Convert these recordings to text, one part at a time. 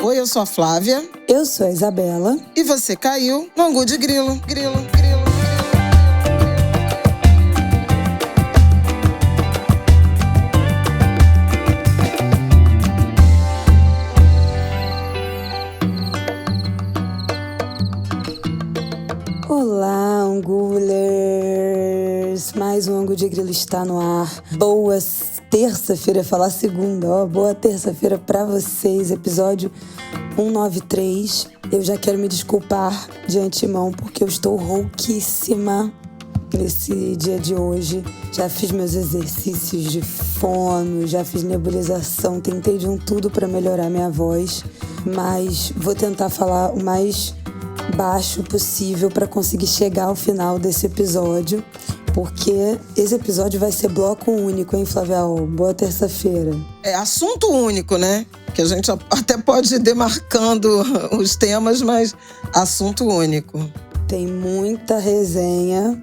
Oi, eu sou a Flávia. Eu sou a Isabela. E você caiu no Angu de Grilo. Olá, Angulers! Mais um Angu de Grilo está no ar. Boa terça-feira, falar segunda, ó. Boa terça-feira pra vocês. Episódio 193. Eu já quero me desculpar de antemão porque eu estou rouquíssima nesse dia de hoje. Já fiz meus exercícios de fono, já fiz nebulização, tentei de um tudo pra melhorar minha voz, mas vou tentar falar o mais baixo possível para conseguir chegar ao final desse episódio, porque esse episódio vai ser bloco único, hein, Flávia? Boa terça-feira. É assunto único, né? Que a gente até pode ir demarcando os temas, mas assunto único. Tem muita resenha,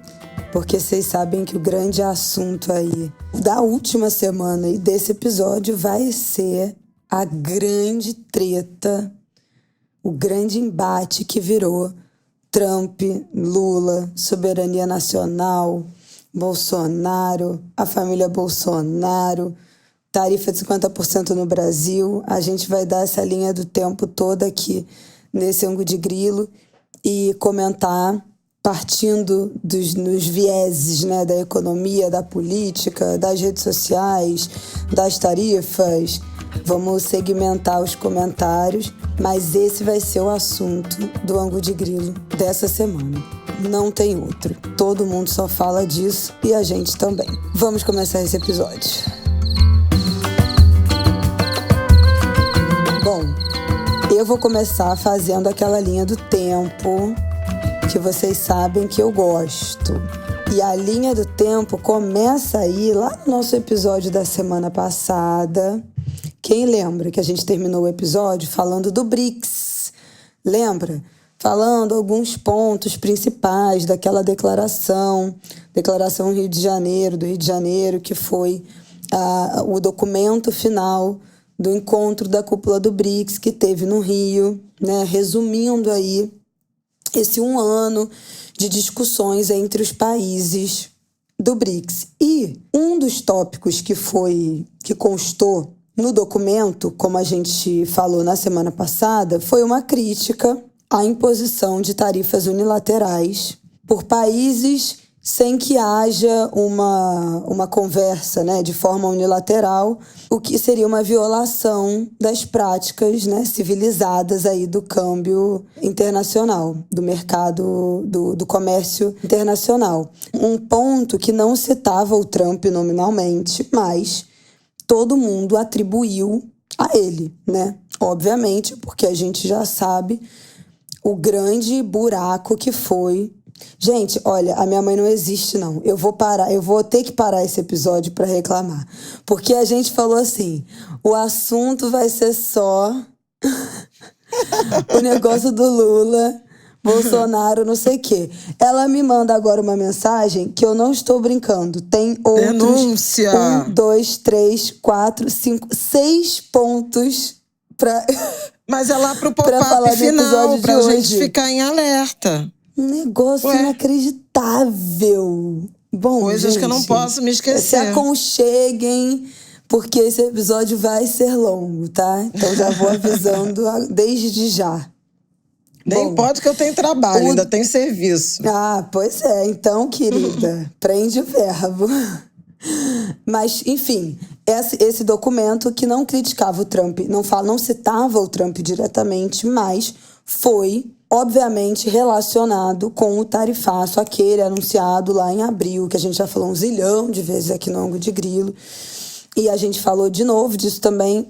porque vocês sabem que o grande assunto aí da última semana e desse episódio vai ser a grande treta, o grande embate que virou Trump, Lula, soberania nacional, Bolsonaro, a família Bolsonaro, tarifa de 50% no Brasil. A gente vai dar essa linha do tempo toda aqui nesse Angu de Grilo e comentar partindo nos vieses, né, da economia, da política, das redes sociais, das tarifas. Vamos segmentar os comentários, mas esse vai ser o assunto do Angu de Grilo dessa semana. Não tem outro. Todo mundo só fala disso e a gente também. Vamos começar esse episódio. Bom, eu vou começar fazendo aquela linha do tempo que vocês sabem que eu gosto. E a linha do tempo começa aí lá no nosso episódio da semana passada. Quem lembra que a gente terminou o episódio falando do BRICS? Lembra? Falando alguns pontos principais daquela declaração do Rio de Janeiro, que foi o documento final do encontro da cúpula do BRICS que teve no Rio, né? Resumindo aí esse 1 ano de discussões entre os países do BRICS. E um dos tópicos que constou no documento, como a gente falou na semana passada, foi uma crítica à imposição de tarifas unilaterais por países sem que haja uma conversa, né, de forma unilateral, o que seria uma violação das práticas, né, civilizadas aí do câmbio internacional, do mercado, do comércio internacional. Um ponto que não citava o Trump nominalmente, mas todo mundo atribuiu a ele, né? Obviamente, porque a gente já sabe o grande buraco que foi. Gente, olha, a minha mãe não existe, não. Eu vou ter que parar esse episódio para reclamar. Porque a gente falou assim, o assunto vai ser só o negócio do Lula, Bolsonaro, não sei o quê. Ela me manda agora uma mensagem que eu não estou brincando. Tem outros. Denúncia! 1, 2, 3, 4, 5, 6 pontos pra. Mas é lá pro pop-up final, pra gente ficar em alerta. Um negócio inacreditável. Bom, coisas gente, que eu não posso me esquecer. Se aconcheguem, porque esse episódio vai ser longo, tá? Então já vou avisando desde já. Nem pode que eu tenho trabalho, ainda tem serviço. Ah, pois é. Então, querida, prende o verbo. Mas, enfim, esse documento que não criticava o Trump, não citava o Trump diretamente, mas foi, obviamente, relacionado com o tarifaço, aquele anunciado lá em abril, que a gente já falou 1 zilhão de vezes aqui no Angu de Grilo. E a gente falou de novo disso também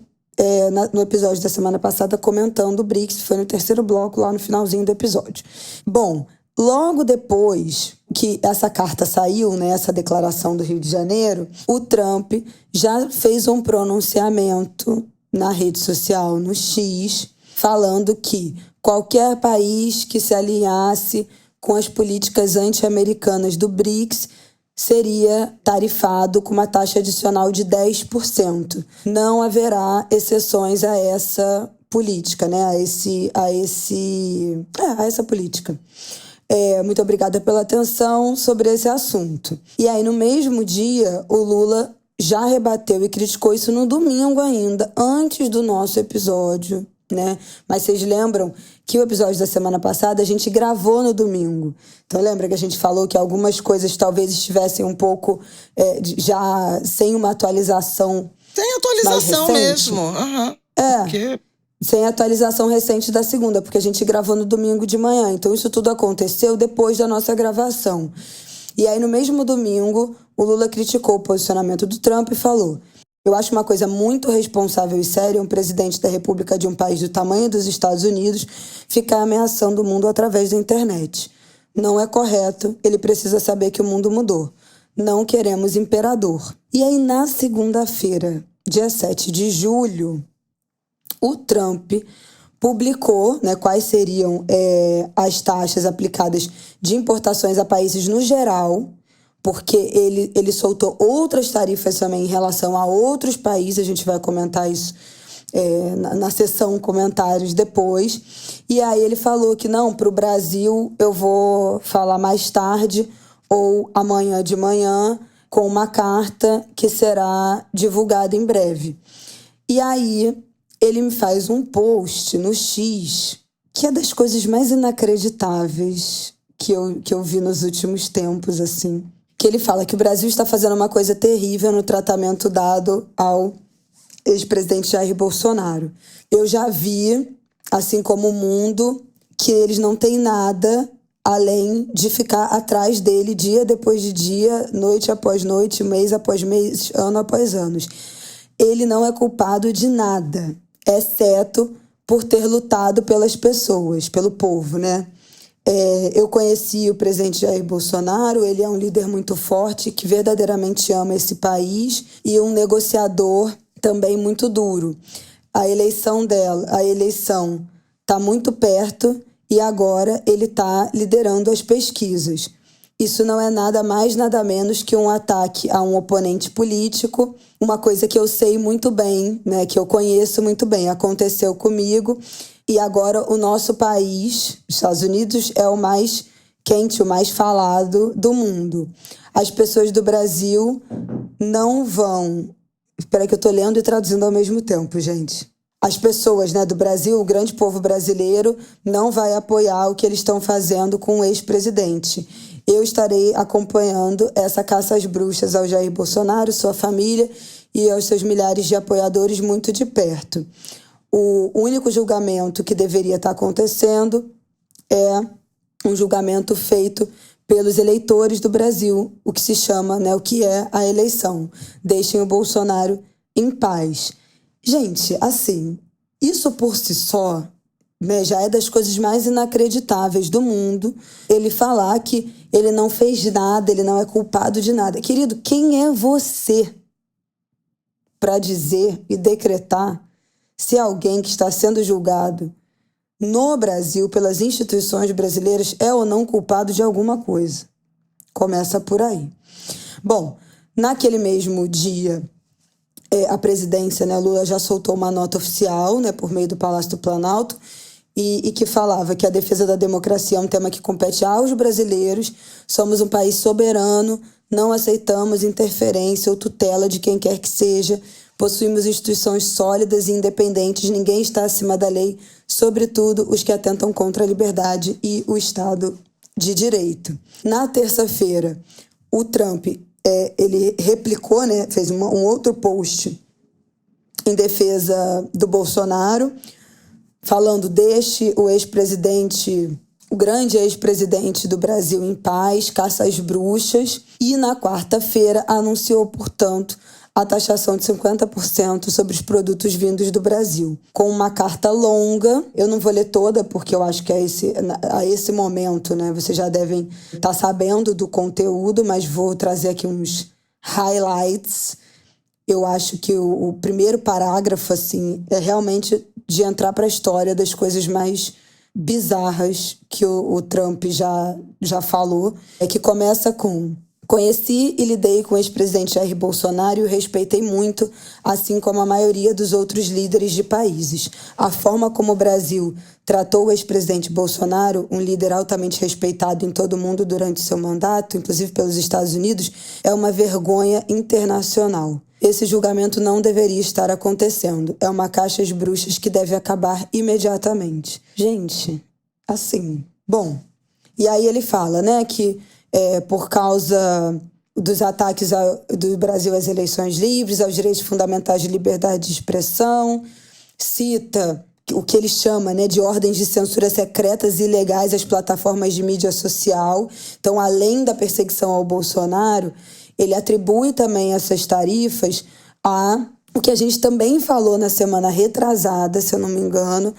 no episódio da semana passada, comentando o BRICS, foi no 3º bloco, lá no finalzinho do episódio. Bom, logo depois que essa carta saiu, né, essa declaração do Rio de Janeiro, o Trump já fez um pronunciamento na rede social, no X, falando que qualquer país que se alinhasse com as políticas anti-americanas do BRICS seria tarifado com uma taxa adicional de 10%. Não haverá exceções a essa política, né? A essa política. Muito obrigada pela atenção sobre esse assunto. E aí, no mesmo dia, o Lula já rebateu e criticou isso no domingo ainda, antes do nosso episódio, né? Mas vocês lembram que o episódio da semana passada a gente gravou no domingo. Então lembra que a gente falou que algumas coisas talvez estivessem um pouco já sem uma atualização. Sem atualização mesmo. Uhum. Porque... Sem atualização recente da segunda, porque a gente gravou no domingo de manhã. Então isso tudo aconteceu depois da nossa gravação. E aí no mesmo domingo, o Lula criticou o posicionamento do Trump e falou: eu acho uma coisa muito responsável e séria um presidente da República de um país do tamanho dos Estados Unidos ficar ameaçando o mundo através da internet. Não é correto, ele precisa saber que o mundo mudou. Não queremos imperador. E aí na segunda-feira, dia 7 de julho, o Trump publicou, né, quais seriam as taxas aplicadas de importações a países no geral, porque ele soltou outras tarifas também em relação a outros países. A gente vai comentar isso na sessão comentários depois. E aí ele falou que não, para o Brasil eu vou falar mais tarde ou amanhã de manhã com uma carta que será divulgada em breve. E aí ele me faz um post no X, que é das coisas mais inacreditáveis que eu vi nos últimos tempos, assim. Que ele fala que o Brasil está fazendo uma coisa terrível no tratamento dado ao ex-presidente Jair Bolsonaro. Eu já vi, assim como o mundo, que eles não têm nada além de ficar atrás dele dia depois de dia, noite após noite, mês após mês, ano após ano. Ele não é culpado de nada, exceto por ter lutado pelas pessoas, pelo povo, né? Eu conheci o presidente Jair Bolsonaro, ele é um líder muito forte, que verdadeiramente ama esse país e um negociador também muito duro. A eleição está muito perto e agora ele está liderando as pesquisas. Isso não é nada mais, nada menos que um ataque a um oponente político, uma coisa que eu sei muito bem, né, que eu conheço muito bem, aconteceu comigo, e agora o nosso país, os Estados Unidos, é o mais quente, o mais falado do mundo. As pessoas do Brasil não vão... Espera que eu estou lendo e traduzindo ao mesmo tempo, gente. As pessoas, né, do Brasil, o grande povo brasileiro, não vai apoiar o que eles estão fazendo com o ex-presidente. Eu estarei acompanhando essa caça às bruxas ao Jair Bolsonaro, sua família e aos seus milhares de apoiadores muito de perto. O único julgamento que deveria estar acontecendo é um julgamento feito pelos eleitores do Brasil, o que se chama, né, o que é a eleição. Deixem o Bolsonaro em paz. Gente, assim, isso por si só, né, já é das coisas mais inacreditáveis do mundo, ele falar que ele não fez nada, ele não é culpado de nada. Querido, quem é você para dizer e decretar se alguém que está sendo julgado no Brasil pelas instituições brasileiras é ou não culpado de alguma coisa? Começa por aí. Bom, naquele mesmo dia, a presidência, né, Lula já soltou uma nota oficial, né, por meio do Palácio do Planalto, e que falava que a defesa da democracia é um tema que compete aos brasileiros, somos um país soberano, não aceitamos interferência ou tutela de quem quer que seja, possuímos instituições sólidas e independentes, ninguém está acima da lei, sobretudo os que atentam contra a liberdade e o Estado de Direito. Na terça-feira, o Trump ele replicou, né, fez um outro post em defesa do Bolsonaro, falando: deixe o ex-presidente, o grande ex-presidente do Brasil em paz, caça às bruxas. E na quarta-feira anunciou, portanto, a taxação de 50% sobre os produtos vindos do Brasil, com uma carta longa. Eu não vou ler toda, porque eu acho que a esse momento, né, vocês já devem estar sabendo do conteúdo, mas vou trazer aqui uns highlights. Eu acho que o primeiro parágrafo, assim, é realmente de entrar para a história das coisas mais bizarras que o Trump já falou, que começa com: Conheci e lidei com o ex-presidente Jair Bolsonaro e o respeitei muito, assim como a maioria dos outros líderes de países. A forma como o Brasil tratou o ex-presidente Bolsonaro, um líder altamente respeitado em todo o mundo durante seu mandato, inclusive pelos Estados Unidos, é uma vergonha internacional. Esse julgamento não deveria estar acontecendo. É uma caixa às bruxas que deve acabar imediatamente. Gente, assim, bom. E aí ele fala, né, que por causa dos ataques do Brasil às eleições livres, aos direitos fundamentais de liberdade de expressão, cita o que ele chama, né, de ordens de censura secretas e ilegais às plataformas de mídia social. Então, além da perseguição ao Bolsonaro, ele atribui também essas tarifas a o que a gente também falou na semana retrasada, se eu não me engano,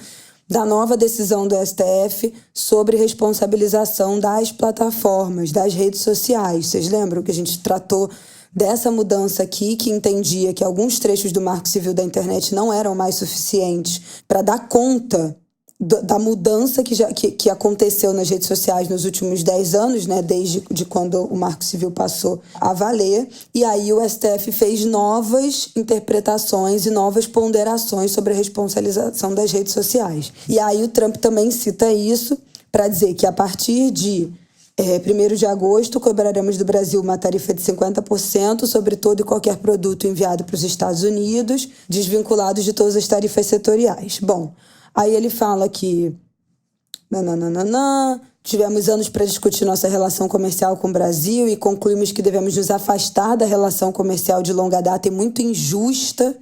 da nova decisão do STF sobre responsabilização das plataformas, das redes sociais. Vocês lembram que a gente tratou dessa mudança aqui, que entendia que alguns trechos do Marco Civil da internet não eram mais suficientes para dar conta da mudança que aconteceu nas redes sociais nos últimos 10 anos, né, desde quando o Marco Civil passou a valer. E aí o STF fez novas interpretações e novas ponderações sobre a responsabilização das redes sociais. E aí o Trump também cita isso para dizer que a partir de 1º de agosto cobraremos do Brasil uma tarifa de 50% sobre todo e qualquer produto enviado para os Estados Unidos, desvinculados de todas as tarifas setoriais. Bom, aí ele fala que tivemos anos para discutir nossa relação comercial com o Brasil e concluímos que devemos nos afastar da relação comercial de longa data e muito injusta.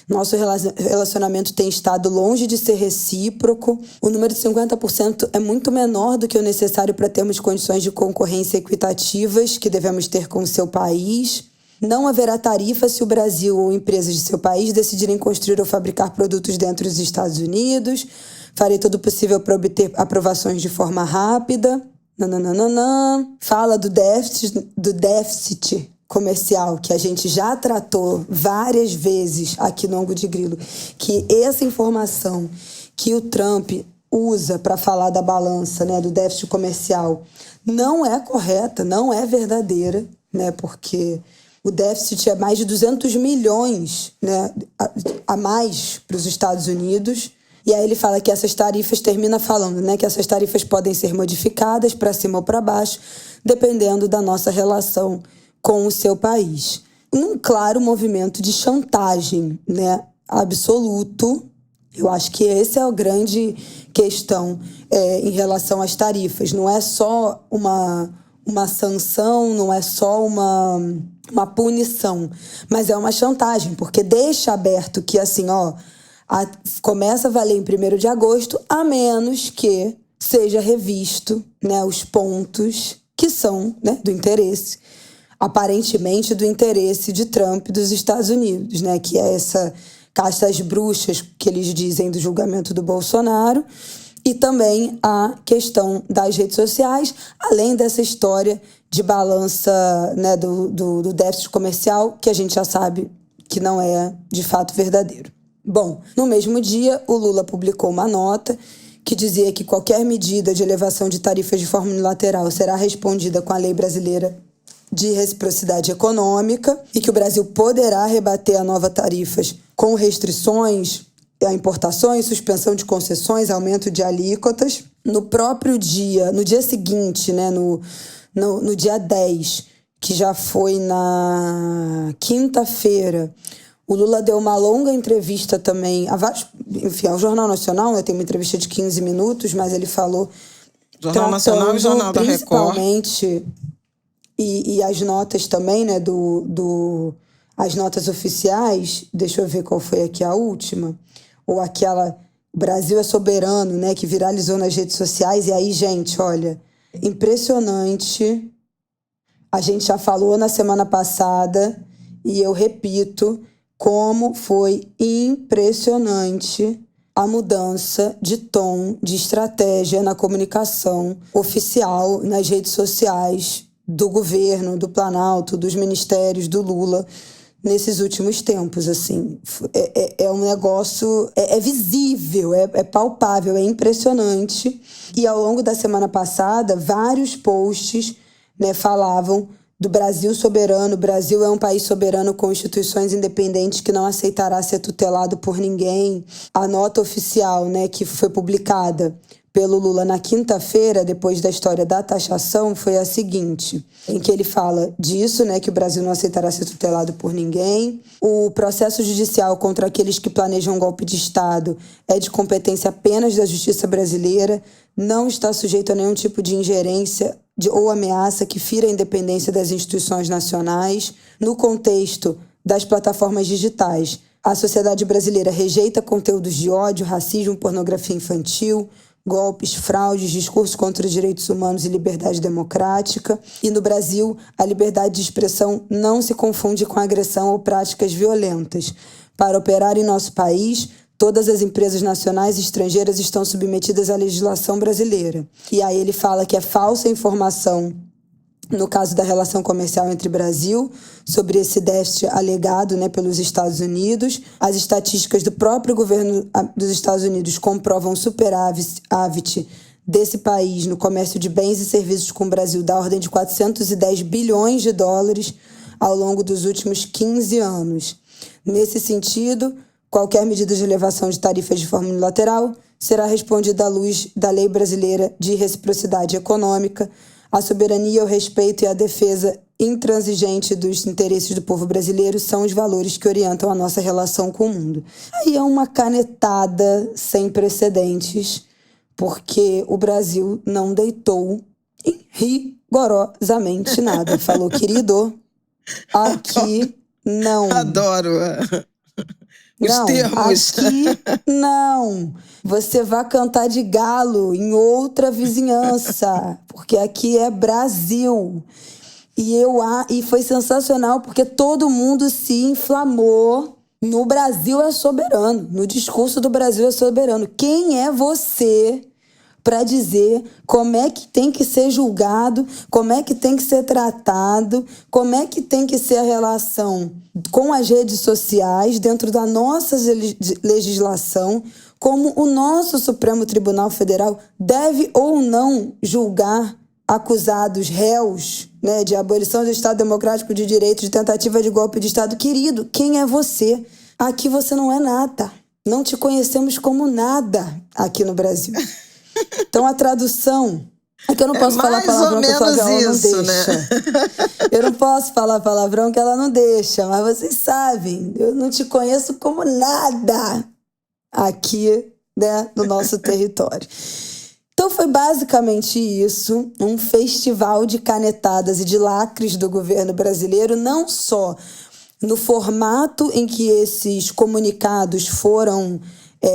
Nosso relacionamento tem estado longe de ser recíproco. O número de 50% é muito menor do que o necessário para termos condições de concorrência equitativas que devemos ter com o seu país. Não haverá tarifa se o Brasil ou empresas de seu país decidirem construir ou fabricar produtos dentro dos Estados Unidos. Farei todo o possível para obter aprovações de forma rápida. Fala do déficit comercial, que a gente já tratou várias vezes aqui no Ângulo de Grilo, que essa informação que o Trump usa para falar da balança, né, do déficit comercial, não é correta, não é verdadeira, né, porque o déficit é mais de 200 milhões, né, a mais para os Estados Unidos. E aí ele fala que essas tarifas, termina falando, né, que essas tarifas podem ser modificadas para cima ou para baixo, dependendo da nossa relação com o seu país. Um claro movimento de chantagem, né, absoluto. Eu acho que essa é a grande questão em relação às tarifas. Não é só uma sanção, não é só uma punição, mas é uma chantagem, porque deixa aberto que, assim, começa a valer em 1º de agosto, a menos que seja revisto, né, os pontos que são, né, do interesse, aparentemente do interesse de Trump e dos Estados Unidos, né, que é essa casta às bruxas que eles dizem do julgamento do Bolsonaro, e também a questão das redes sociais, além dessa história de balança, né, do déficit comercial, que a gente já sabe que não é de fato verdadeiro. Bom, no mesmo dia, o Lula publicou uma nota que dizia que qualquer medida de elevação de tarifas de forma unilateral será respondida com a lei brasileira de reciprocidade econômica e que o Brasil poderá rebater a nova tarifas com restrições a importações, suspensão de concessões, aumento de alíquotas. No próprio dia, no dia seguinte, né, no dia 10, que já foi na quinta-feira, o Lula deu uma longa entrevista também, ao Jornal Nacional, né, tem uma entrevista de 15 minutos, mas ele falou... Jornal Nacional e Jornal da Record. Principalmente, e as notas também, né, as notas oficiais, deixa eu ver qual foi aqui a última, ou aquela Brasil é Soberano, né, que viralizou nas redes sociais. E aí, gente, olha, impressionante. A gente já falou na semana passada e eu repito como foi impressionante a mudança de tom, de estratégia na comunicação oficial nas redes sociais do governo, do Planalto, dos ministérios, do Lula, nesses últimos tempos, assim. É um negócio... É visível, é palpável, é impressionante. E ao longo da semana passada, vários posts, né, falavam do Brasil soberano. O Brasil é um país soberano com instituições independentes que não aceitará ser tutelado por ninguém. A nota oficial, né, que foi publicada pelo Lula na quinta-feira, depois da história da taxação, foi a seguinte, em que ele fala disso, né, que o Brasil não aceitará ser tutelado por ninguém. O processo judicial contra aqueles que planejam um golpe de Estado é de competência apenas da Justiça brasileira, não está sujeito a nenhum tipo de ingerência ou ameaça que fira a independência das instituições nacionais. No contexto das plataformas digitais, a sociedade brasileira rejeita conteúdos de ódio, racismo, pornografia infantil, golpes, fraudes, discursos contra os direitos humanos e liberdade democrática. E no Brasil, a liberdade de expressão não se confunde com agressão ou práticas violentas. Para operar em nosso país, todas as empresas nacionais e estrangeiras estão submetidas à legislação brasileira. E aí ele fala que é falsa informação, no caso da relação comercial entre Brasil, sobre esse déficit alegado, né, pelos Estados Unidos. As estatísticas do próprio governo dos Estados Unidos comprovam superávit desse país no comércio de bens e serviços com o Brasil da ordem de 410 bilhões de dólares ao longo dos últimos 15 anos. Nesse sentido, qualquer medida de elevação de tarifas de forma unilateral será respondida à luz da Lei Brasileira de Reciprocidade Econômica. A soberania, o respeito e a defesa intransigente dos interesses do povo brasileiro são os valores que orientam a nossa relação com o mundo. Aí é uma canetada sem precedentes, porque o Brasil não deitou em rigorosamente nada. Falou, querido, aqui não. Adoro os não, termos. Aqui não. Você vai cantar de galo em outra vizinhança, porque aqui é Brasil. E foi sensacional, porque todo mundo se inflamou. No Brasil é soberano, no discurso do Brasil é soberano. Quem é você para dizer como é que tem que ser julgado, como é que tem que ser tratado, como é que tem que ser a relação com as redes sociais dentro da nossa legislação, como o nosso Supremo Tribunal Federal deve ou não julgar acusados réus, né, de abolição do Estado Democrático de Direito, de tentativa de golpe de Estado. Querido, quem é você? Aqui você não é nada. Não te conhecemos como nada aqui no Brasil. Então a tradução... É que eu não posso falar palavrão que a Flávia não deixa. Né? Eu não posso falar palavrão que ela não deixa, mas vocês sabem, eu não te conheço como nada aqui, né, no nosso território. Então foi basicamente isso, um festival de canetadas e de lacres do governo brasileiro, não só no formato em que esses comunicados foram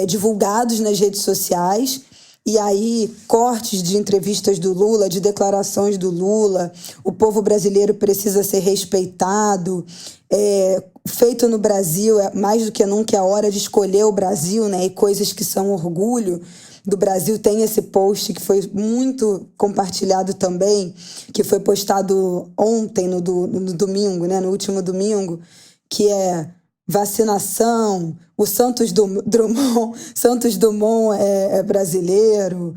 divulgados nas redes sociais, e aí cortes de entrevistas do Lula, de declarações do Lula, o povo brasileiro precisa ser respeitado, feito no Brasil, mais do que nunca é a hora de escolher o Brasil, né? E coisas que são orgulho do Brasil. Tem esse post que foi muito compartilhado também, que foi postado ontem, no domingo, né? No último domingo, que é vacinação, o Santos Dumont é brasileiro,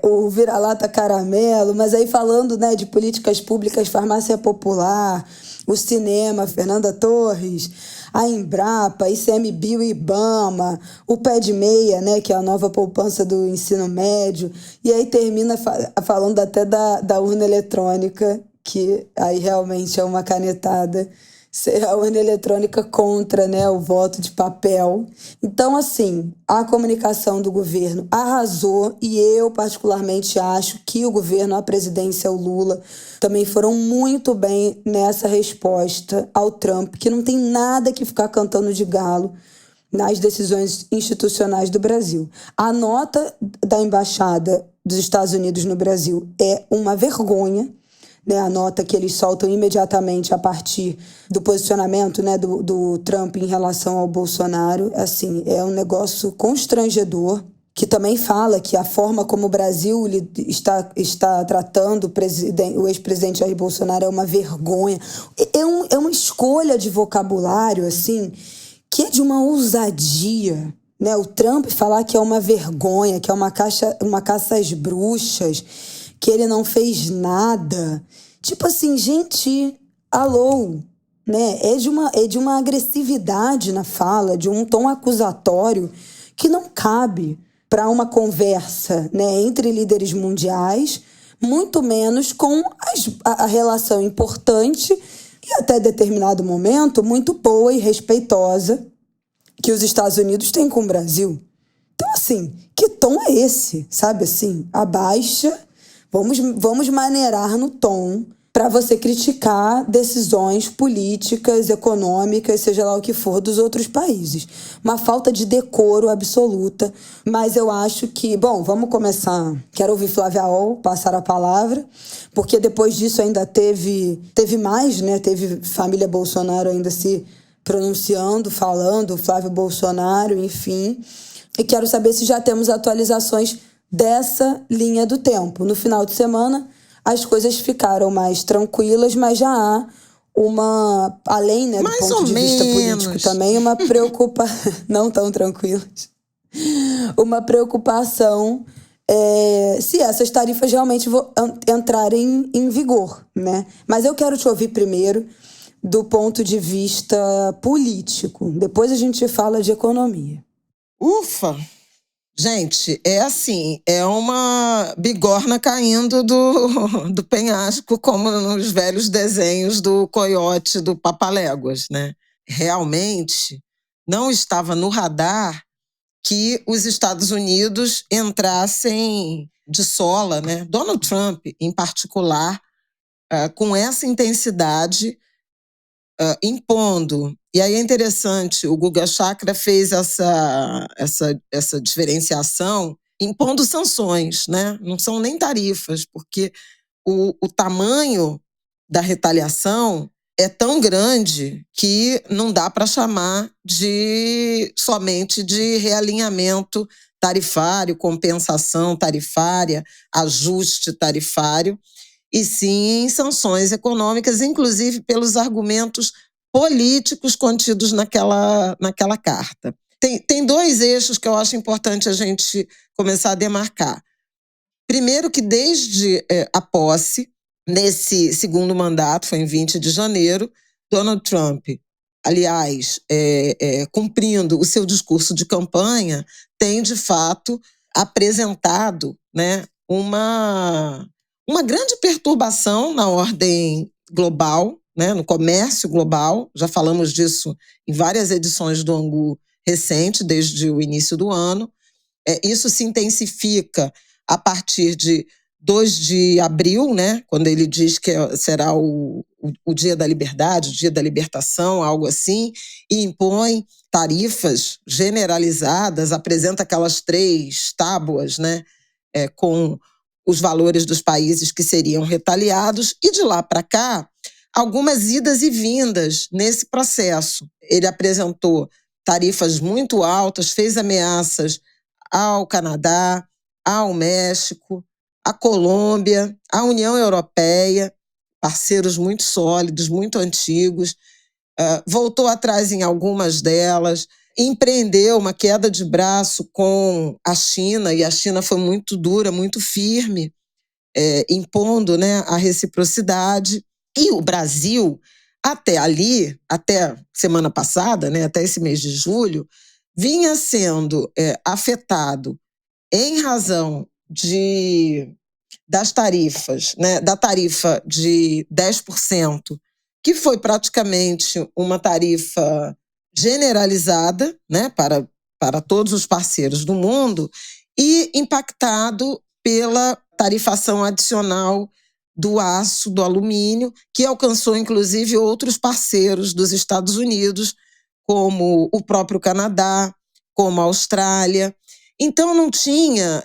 o vira-lata caramelo, mas aí falando, né, de políticas públicas, farmácia popular, o cinema, Fernanda Torres, a Embrapa, ICMBio e IBAMA, o Pé de Meia, né, que é a nova poupança do ensino médio, e aí termina falando até da urna eletrônica, que aí realmente é uma canetada, a urna eletrônica contra, né, o voto de papel. Então, assim, a comunicação do governo arrasou, e eu particularmente acho que o governo, a presidência, o Lula, também foram muito bem nessa resposta ao Trump, que não tem nada que ficar cantando de galo nas decisões institucionais do Brasil. A nota da Embaixada dos Estados Unidos no Brasil é uma vergonha, né, a nota que eles soltam imediatamente a partir do posicionamento, né, do Trump em relação ao Bolsonaro. Assim, é um negócio constrangedor, que também fala que a forma como o Brasil está tratando o ex-presidente Jair Bolsonaro é uma vergonha. É uma escolha de vocabulário, assim, que é de uma ousadia, né? O Trump falar que é uma vergonha, que é uma caça às bruxas, que ele não fez nada, Tipo assim, gente, alô, né? É de uma agressividade na fala, de um tom acusatório que não cabe para uma conversa, né, entre líderes mundiais, muito menos com a relação importante e até determinado momento muito boa e respeitosa que os Estados Unidos têm com o Brasil. Então, assim, que tom é esse? Sabe assim? Abaixa, vamos maneirar no tom para você criticar decisões políticas, econômicas, seja lá o que for, dos outros países. Uma falta de decoro absoluta. Mas eu acho que... Bom, vamos começar. Quero ouvir Flávia Aol passar a palavra, porque depois disso ainda teve mais, né? Teve família Bolsonaro ainda se pronunciando, falando, Flávio Bolsonaro, enfim. E quero saber se já temos atualizações dessa linha do tempo. No final de semana, as coisas ficaram mais tranquilas, mas já há uma, além, né, do Mais ponto ou de vista político menos. também, uma preocupação, não tão tranquilas, uma preocupação se essas tarifas realmente entrarem em vigor, né? Mas eu quero te ouvir primeiro do ponto de vista político. Depois a gente fala de economia. Ufa! Gente, é assim, é uma bigorna caindo do penhasco, como nos velhos desenhos do Coiote, do Papaléguas, né? Realmente não estava no radar que os Estados Unidos entrassem de sola, né? Donald Trump, em particular, com essa intensidade, impondo. E aí é interessante, o Guga Chakra fez essa diferenciação impondo sanções, né? Não são nem tarifas, porque o tamanho da retaliação é tão grande que não dá para chamar somente de realinhamento tarifário, compensação tarifária, ajuste tarifário, e sim sanções econômicas, inclusive pelos argumentos políticos contidos naquela carta. Tem dois eixos que eu acho importante a gente começar a demarcar. Primeiro que desde a posse, nesse segundo mandato, foi em 20 de janeiro, Donald Trump, aliás, cumprindo o seu discurso de campanha, tem de fato apresentado, né, uma grande perturbação na ordem global, né, no comércio global. Já falamos disso em várias edições do Angu recente, desde o início do ano. Isso se intensifica a partir de 2 de abril, né, quando ele diz que será o dia da liberdade, o dia da libertação, algo assim, e impõe tarifas generalizadas, apresenta aquelas 3 tábuas, né, com os valores dos países que seriam retaliados, e de lá para cá, algumas idas e vindas nesse processo. Ele apresentou tarifas muito altas, fez ameaças ao Canadá, ao México, à Colômbia, à União Europeia, parceiros muito sólidos, muito antigos, voltou atrás em algumas delas, empreendeu uma queda de braço com a China, e a China foi muito dura, muito firme, impondo, né, a reciprocidade. E o Brasil, até semana passada, né, até esse mês de julho, vinha sendo afetado em razão das tarifas, né, da tarifa de 10%, que foi praticamente uma tarifa generalizada, né, para todos os parceiros do mundo, e impactado pela tarifação adicional do aço, do alumínio, que alcançou inclusive outros parceiros dos Estados Unidos, como o próprio Canadá, como a Austrália. Então não tinha...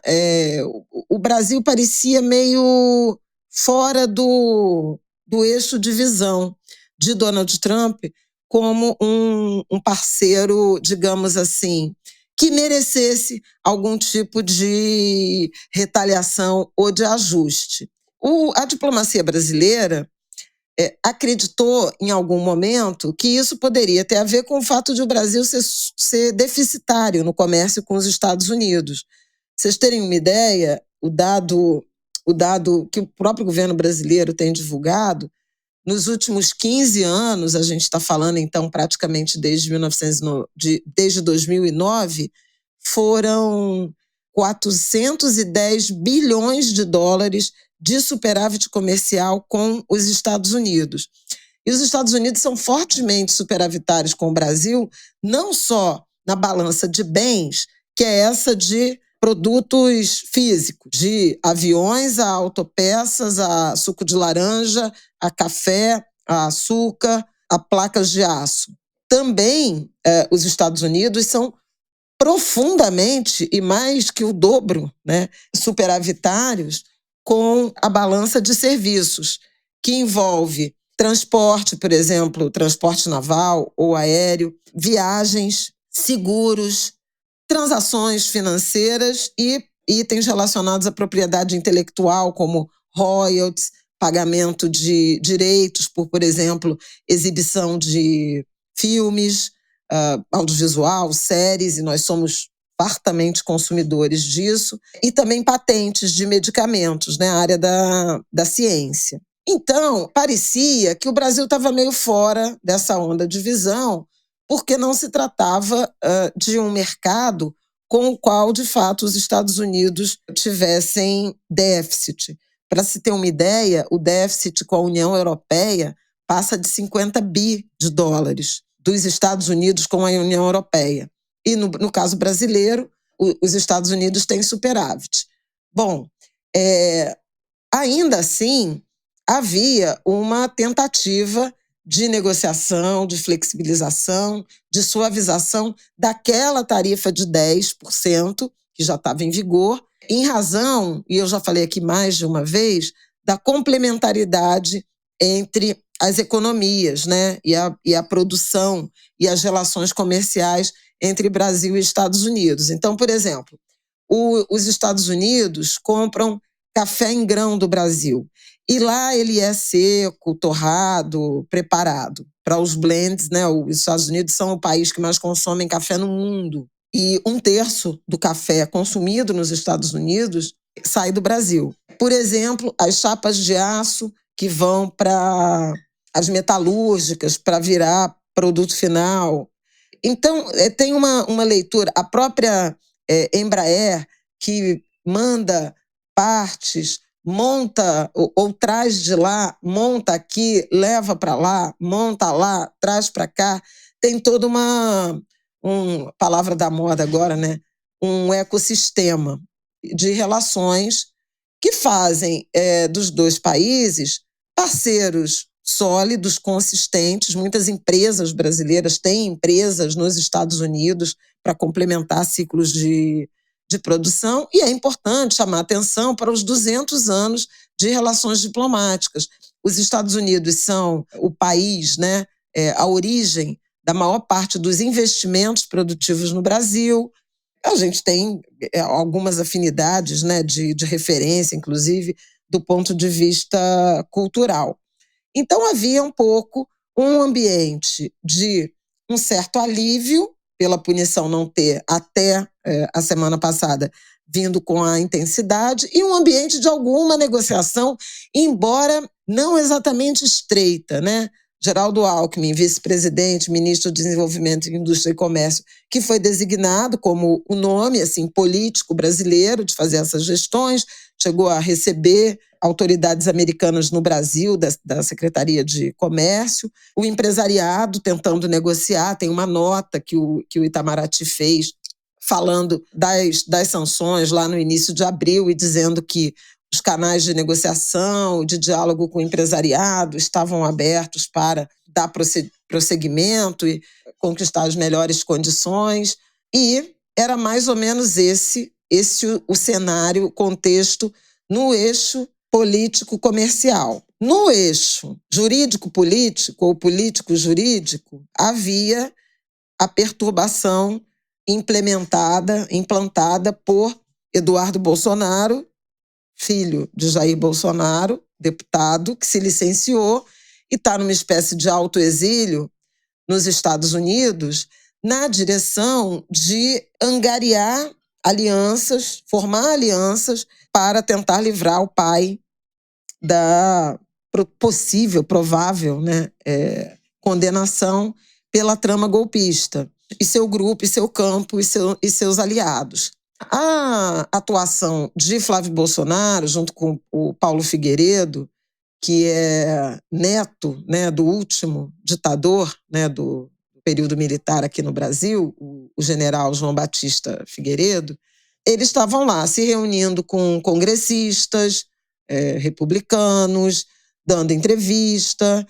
o Brasil parecia meio fora do eixo de visão de Donald Trump como um parceiro, digamos assim, que merecesse algum tipo de retaliação ou de ajuste. A diplomacia brasileira acreditou em algum momento que isso poderia ter a ver com o fato de o Brasil ser deficitário no comércio com os Estados Unidos. Vocês terem uma ideia, o o dado que o próprio governo brasileiro tem divulgado, nos últimos 15 anos, a gente está falando então praticamente desde 2009, foram 410 bilhões de dólares de superávit comercial com os Estados Unidos. E os Estados Unidos são fortemente superavitários com o Brasil, não só na balança de bens, que é essa de produtos físicos, de aviões a autopeças, a suco de laranja, a café, a açúcar, a placas de aço. Também os Estados Unidos são profundamente, e mais que o dobro, né, superavitários com a balança de serviços, que envolve transporte, por exemplo, transporte naval ou aéreo, viagens, seguros, transações financeiras e itens relacionados à propriedade intelectual, como royalties, pagamento de direitos por exemplo, exibição de filmes, audiovisual, séries, e nós somos fartamente consumidores disso, e também patentes de medicamentos, né, a área da ciência. Então, parecia que o Brasil estava meio fora dessa onda de visão, porque não se tratava de um mercado com o qual, de fato, os Estados Unidos tivessem déficit. Para se ter uma ideia, o déficit com a União Europeia passa de 50 bi de dólares dos Estados Unidos com a União Europeia. E, no caso brasileiro, os Estados Unidos têm superávit. Bom, ainda assim, havia uma tentativa de negociação, de flexibilização, de suavização daquela tarifa de 10%, que já estava em vigor, em razão, e eu já falei aqui mais de uma vez, da complementaridade entre as economias, né, e a produção e as relações comerciais entre Brasil e Estados Unidos. Então, por exemplo, os Estados Unidos compram café em grão do Brasil. E lá ele é seco, torrado, preparado para os blends, né? Os Estados Unidos são o país que mais consome café no mundo. E 1/3 do café consumido nos Estados Unidos sai do Brasil. Por exemplo, as chapas de aço que vão para as metalúrgicas para virar produto final. Então, tem uma leitura. A própria Embraer, que manda partes, monta ou traz de lá, monta aqui, leva para lá, monta lá, traz para cá. Tem toda uma palavra da moda agora, né? Um ecossistema de relações que fazem dos dois países parceiros sólidos, consistentes. Muitas empresas brasileiras têm empresas nos Estados Unidos para complementar ciclos de produção, e é importante chamar atenção para os 200 anos de relações diplomáticas. Os Estados Unidos são o país, né, a origem da maior parte dos investimentos produtivos no Brasil. A gente tem algumas afinidades, né, de referência, inclusive, do ponto de vista cultural. Então, havia um pouco um ambiente de um certo alívio pela punição não ter, até a semana passada, vindo com a intensidade, e um ambiente de alguma negociação, embora não exatamente estreita, né? Geraldo Alckmin, vice-presidente, ministro de Desenvolvimento, Indústria e Comércio, que foi designado como o nome assim, político brasileiro de fazer essas gestões, chegou a receber autoridades americanas no Brasil, da Secretaria de Comércio, o empresariado tentando negociar. Tem uma nota que o Itamaraty fez falando das sanções lá no início de abril e dizendo que os canais de negociação, de diálogo com o empresariado estavam abertos para dar prosseguimento e conquistar as melhores condições. E era mais ou menos esse o cenário, o contexto no eixo político-comercial. No eixo jurídico-político ou político-jurídico, havia a perturbação implantada por Eduardo Bolsonaro, filho de Jair Bolsonaro, deputado, que se licenciou e está numa espécie de autoexílio nos Estados Unidos, na direção de angariar alianças, formar alianças para tentar livrar o pai da possível, provável, né, condenação pela trama golpista, e seu grupo, e seu campo, e seus aliados. A atuação de Flávio Bolsonaro, junto com o Paulo Figueiredo, que é neto, né, do último ditador, né, do período militar aqui no Brasil, o general João Batista Figueiredo, eles estavam lá se reunindo com congressistas, republicanos, dando entrevista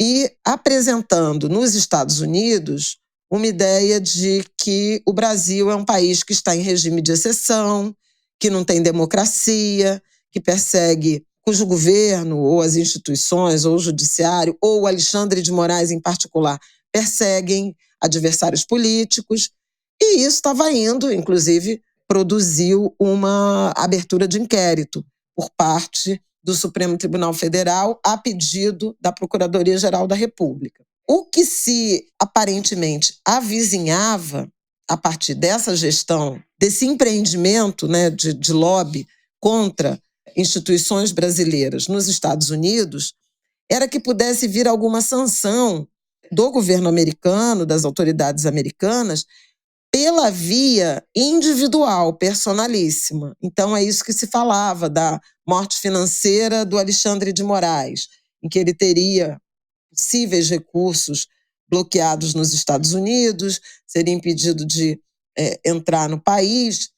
e apresentando nos Estados Unidos uma ideia de que o Brasil é um país que está em regime de exceção, que não tem democracia, que persegue, cujo governo, ou as instituições, ou o judiciário, ou o Alexandre de Moraes em particular, perseguem adversários políticos. E isso estava indo, inclusive, produziu uma abertura de inquérito por parte do Supremo Tribunal Federal a pedido da Procuradoria-Geral da República. O que se aparentemente avizinhava a partir dessa gestão, desse empreendimento, né, de lobby contra instituições brasileiras nos Estados Unidos, era que pudesse vir alguma sanção do governo americano, das autoridades americanas, pela via individual, personalíssima. Então, é isso que se falava da morte financeira do Alexandre de Moraes, em que ele teria possíveis recursos bloqueados nos Estados Unidos, seria impedido de entrar no país,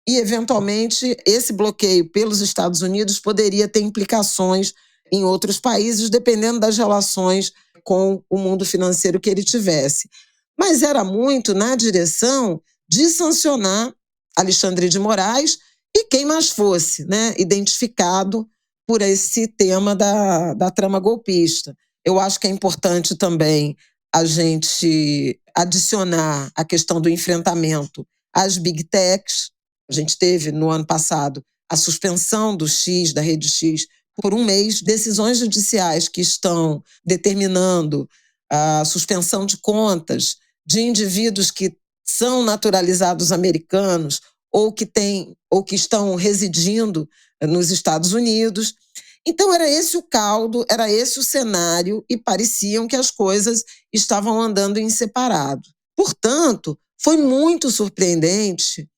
e, eventualmente, esse bloqueio pelos Estados Unidos poderia ter implicações em outros países, dependendo das relações com o mundo financeiro que ele tivesse. Mas era muito na direção de sancionar Alexandre de Moraes e quem mais fosse, né, identificado por esse tema da trama golpista. Eu acho que é importante também a gente adicionar a questão do enfrentamento às big techs. A gente teve, no ano passado, a suspensão do X, da rede X, por um mês, decisões judiciais que estão determinando a suspensão de contas de indivíduos que são naturalizados americanos ou que estão residindo nos Estados Unidos. Então, era esse o caldo, era esse o cenário, e pareciam que as coisas estavam andando em separado. Portanto, foi muito surpreendente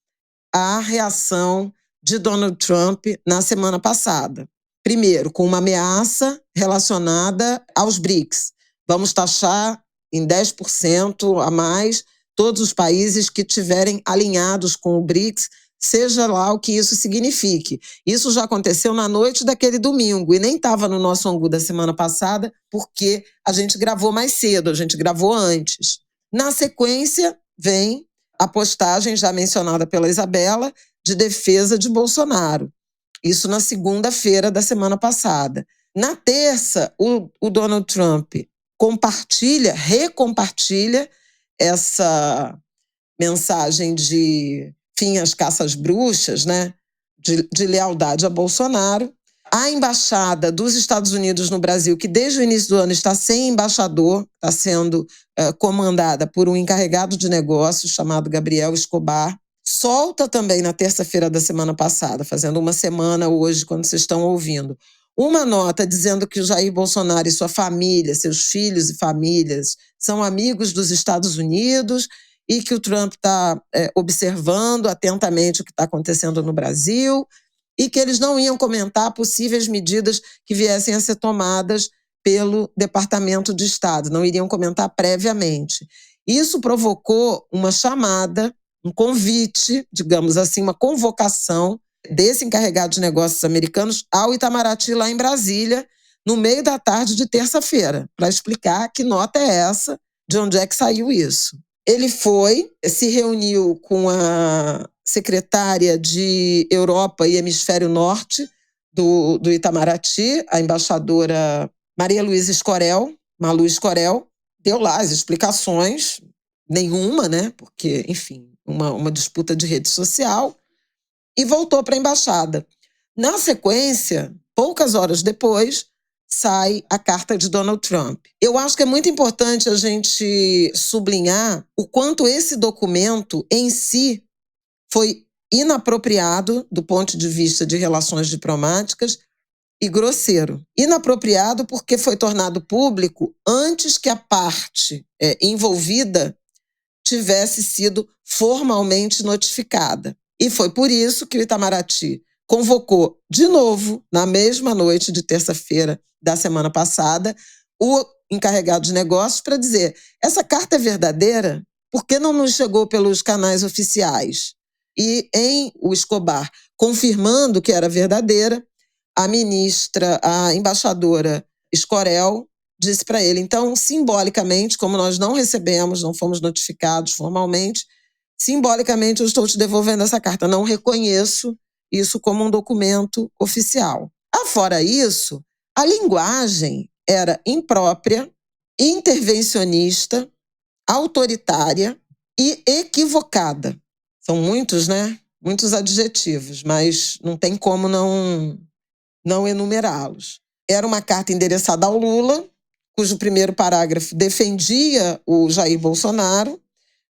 a reação de Donald Trump na semana passada. Primeiro, com uma ameaça relacionada aos BRICS. Vamos taxar em 10% a mais todos os países que estiverem alinhados com o BRICS, seja lá o que isso signifique. Isso já aconteceu na noite daquele domingo e nem estava no nosso Angu da semana passada, porque a gente gravou mais cedo, a gente gravou antes. Na sequência, vem a postagem já mencionada pela Isabela de defesa de Bolsonaro. Isso na segunda-feira da semana passada. Na terça, o Donald Trump recompartilha essa mensagem de fim às caças bruxas, né, de lealdade a Bolsonaro. A embaixada dos Estados Unidos no Brasil, que desde o início do ano está sem embaixador, está sendo comandada por um encarregado de negócios chamado Gabriel Escobar, solta também na terça-feira da semana passada, fazendo uma semana hoje, quando vocês estão ouvindo, uma nota dizendo que o Jair Bolsonaro e sua família, seus filhos e famílias, são amigos dos Estados Unidos e que o Trump está observando atentamente o que está acontecendo no Brasil e que eles não iam comentar possíveis medidas que viessem a ser tomadas pelo Departamento de Estado, não iriam comentar previamente. Isso provocou uma chamada, um convite, digamos assim, uma convocação desse encarregado de negócios americanos ao Itamaraty, lá em Brasília, no meio da tarde de terça-feira, para explicar que nota é essa, de onde é que saiu isso. Ele se reuniu com a secretária de Europa e Hemisfério Norte do Itamaraty, a embaixadora Maria Luísa Escorel, Malu Escorel, deu lá as explicações, nenhuma, né? Porque, enfim, uma disputa de rede social, e voltou para a embaixada. Na sequência, poucas horas depois, sai a carta de Donald Trump. Eu acho que é muito importante a gente sublinhar o quanto esse documento em si foi inapropriado do ponto de vista de relações diplomáticas e grosseiro. Inapropriado porque foi tornado público antes que a parte envolvida tivesse sido formalmente notificada. E foi por isso que o Itamaraty convocou de novo, na mesma noite de terça-feira da semana passada, o encarregado de negócios para dizer: essa carta é verdadeira? Por que não nos chegou pelos canais oficiais? E em o Escobar confirmando que era verdadeira, a embaixadora Escorel, disse para ele: então, simbolicamente, como nós não recebemos, não fomos notificados formalmente, simbolicamente eu estou te devolvendo essa carta. Não reconheço isso como um documento oficial. Afora isso, a linguagem era imprópria, intervencionista, autoritária e equivocada. São muitos, né? Muitos adjetivos, mas não tem como não enumerá-los. Era uma carta endereçada ao Lula, cujo primeiro parágrafo defendia o Jair Bolsonaro,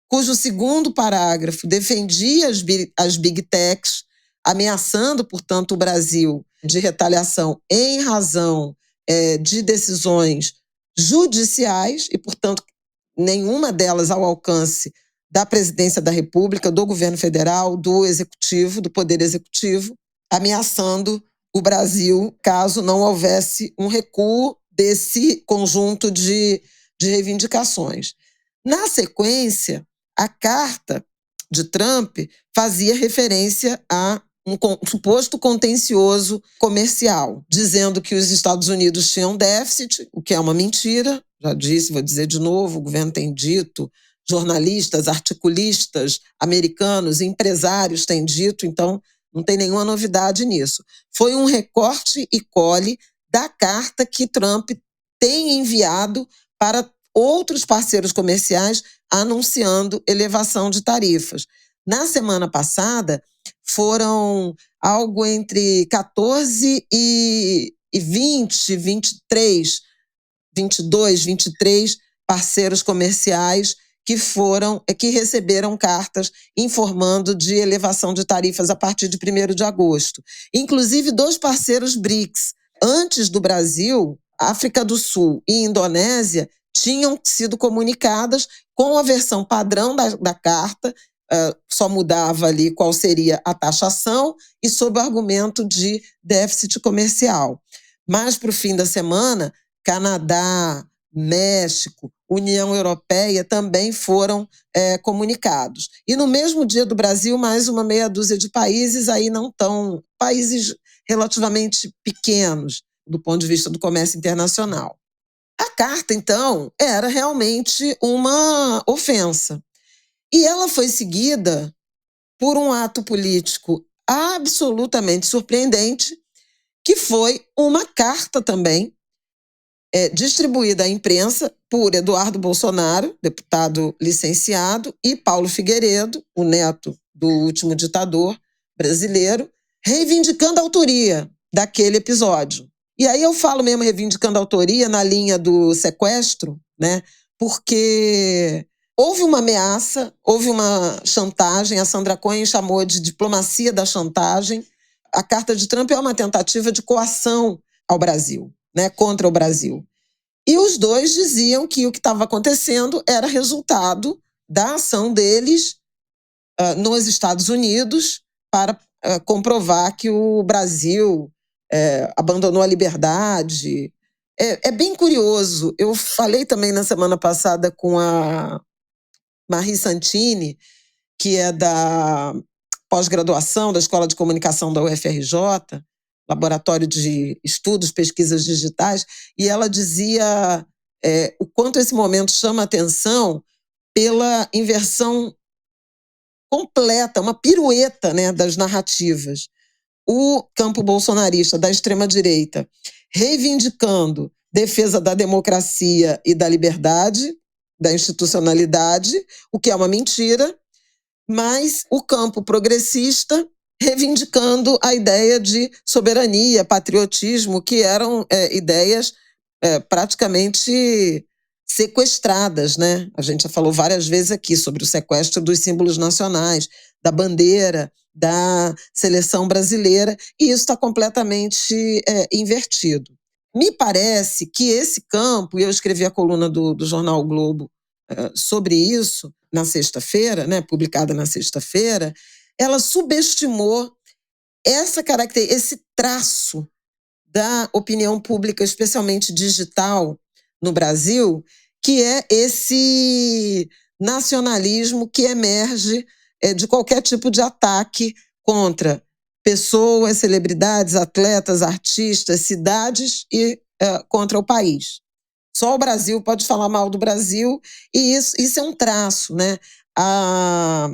cujo segundo parágrafo defendia as Big Techs, ameaçando, portanto, o Brasil de retaliação em razão de decisões judiciais e, portanto, nenhuma delas ao alcance da Presidência da República, do governo federal, do Executivo, do Poder Executivo, ameaçando o Brasil caso não houvesse um recuo desse conjunto de reivindicações. Na sequência, a carta de Trump fazia referência a um suposto contencioso comercial, dizendo que os Estados Unidos tinham déficit, o que é uma mentira. Já disse, vou dizer de novo, o governo tem dito, jornalistas, articulistas americanos, empresários têm dito, então não tem nenhuma novidade nisso. Foi um recorte e cole da carta que Trump tem enviado para outros parceiros comerciais anunciando elevação de tarifas. Na semana passada, foram algo entre 14 e 20, 23, 22, 23 parceiros comerciais que receberam cartas informando de elevação de tarifas a partir de 1º de agosto. Inclusive 2 parceiros BRICS. Antes do Brasil, África do Sul e Indonésia tinham sido comunicadas com a versão padrão da carta, só mudava ali qual seria a taxação e sob o argumento de déficit comercial. Mas, para o fim da semana, Canadá, México, União Europeia também foram comunicados. E no mesmo dia do Brasil, mais uma meia dúzia de países, aí não tão países relativamente pequenos do ponto de vista do comércio internacional. A carta, então, era realmente uma ofensa. E ela foi seguida por um ato político absolutamente surpreendente, que foi uma carta também distribuída à imprensa por Eduardo Bolsonaro, deputado licenciado, e Paulo Figueiredo, o neto do último ditador brasileiro, reivindicando a autoria daquele episódio. E aí eu falo mesmo reivindicando a autoria na linha do sequestro, né? Porque houve uma ameaça, houve uma chantagem, a Sandra Cohen chamou de diplomacia da chantagem. A carta de Trump é uma tentativa de coação ao Brasil, né, contra o Brasil. E os dois diziam que o que estava acontecendo era resultado da ação deles nos Estados Unidos para comprovar que o Brasil abandonou a liberdade. É bem curioso. Eu falei também na semana passada com a Marie Santini, que é da pós-graduação da Escola de Comunicação da UFRJ, Laboratório de Estudos, Pesquisas Digitais, e ela dizia o quanto esse momento chama atenção pela inversão completa, uma pirueta, né, das narrativas. O campo bolsonarista da extrema-direita reivindicando defesa da democracia e da liberdade, da institucionalidade, o que é uma mentira, mas o campo progressista reivindicando a ideia de soberania, patriotismo, que eram ideias praticamente sequestradas, né? A gente já falou várias vezes aqui sobre o sequestro dos símbolos nacionais, da bandeira, da seleção brasileira, e isso está completamente invertido. Me parece que esse campo, e eu escrevi a coluna do Jornal o Globo sobre isso, na sexta-feira, né, publicada na sexta-feira, ela subestimou esse traço da opinião pública, especialmente digital, no Brasil, que é esse nacionalismo que emerge de qualquer tipo de ataque contra pessoas, celebridades, atletas, artistas, cidades e contra o país. Só o Brasil pode falar mal do Brasil, e isso é um traço, né? A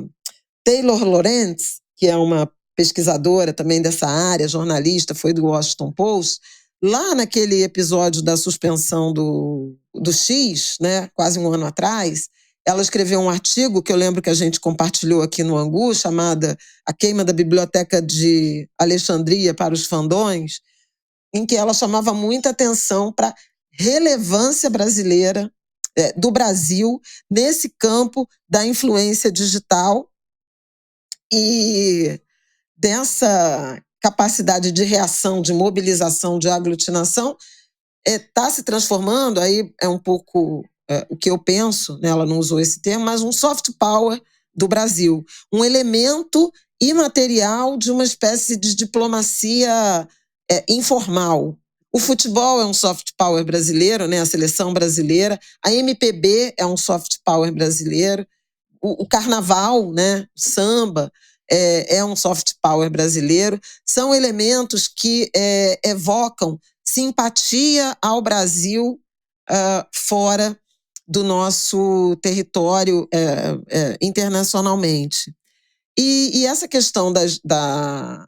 Taylor Lorenz, que é uma pesquisadora também dessa área, jornalista, foi do Washington Post, lá naquele episódio da suspensão do X, né, quase um ano atrás, ela escreveu um artigo que eu lembro que a gente compartilhou aqui no Angu, chamada A Queima da Biblioteca de Alexandria para os Fandões, em que ela chamava muita atenção para a relevância brasileira, do Brasil, nesse campo da influência digital e dessa capacidade de reação, de mobilização, de aglutinação, está se transformando, aí é um pouco o que eu penso, né, ela não usou esse termo, mas um soft power do Brasil, um elemento imaterial de uma espécie de diplomacia informal. O futebol é um soft power brasileiro, né, a seleção brasileira, a MPB é um soft power brasileiro, o carnaval, né, o samba, é um soft power brasileiro, são elementos que evocam simpatia ao Brasil fora do nosso território internacionalmente. E essa questão da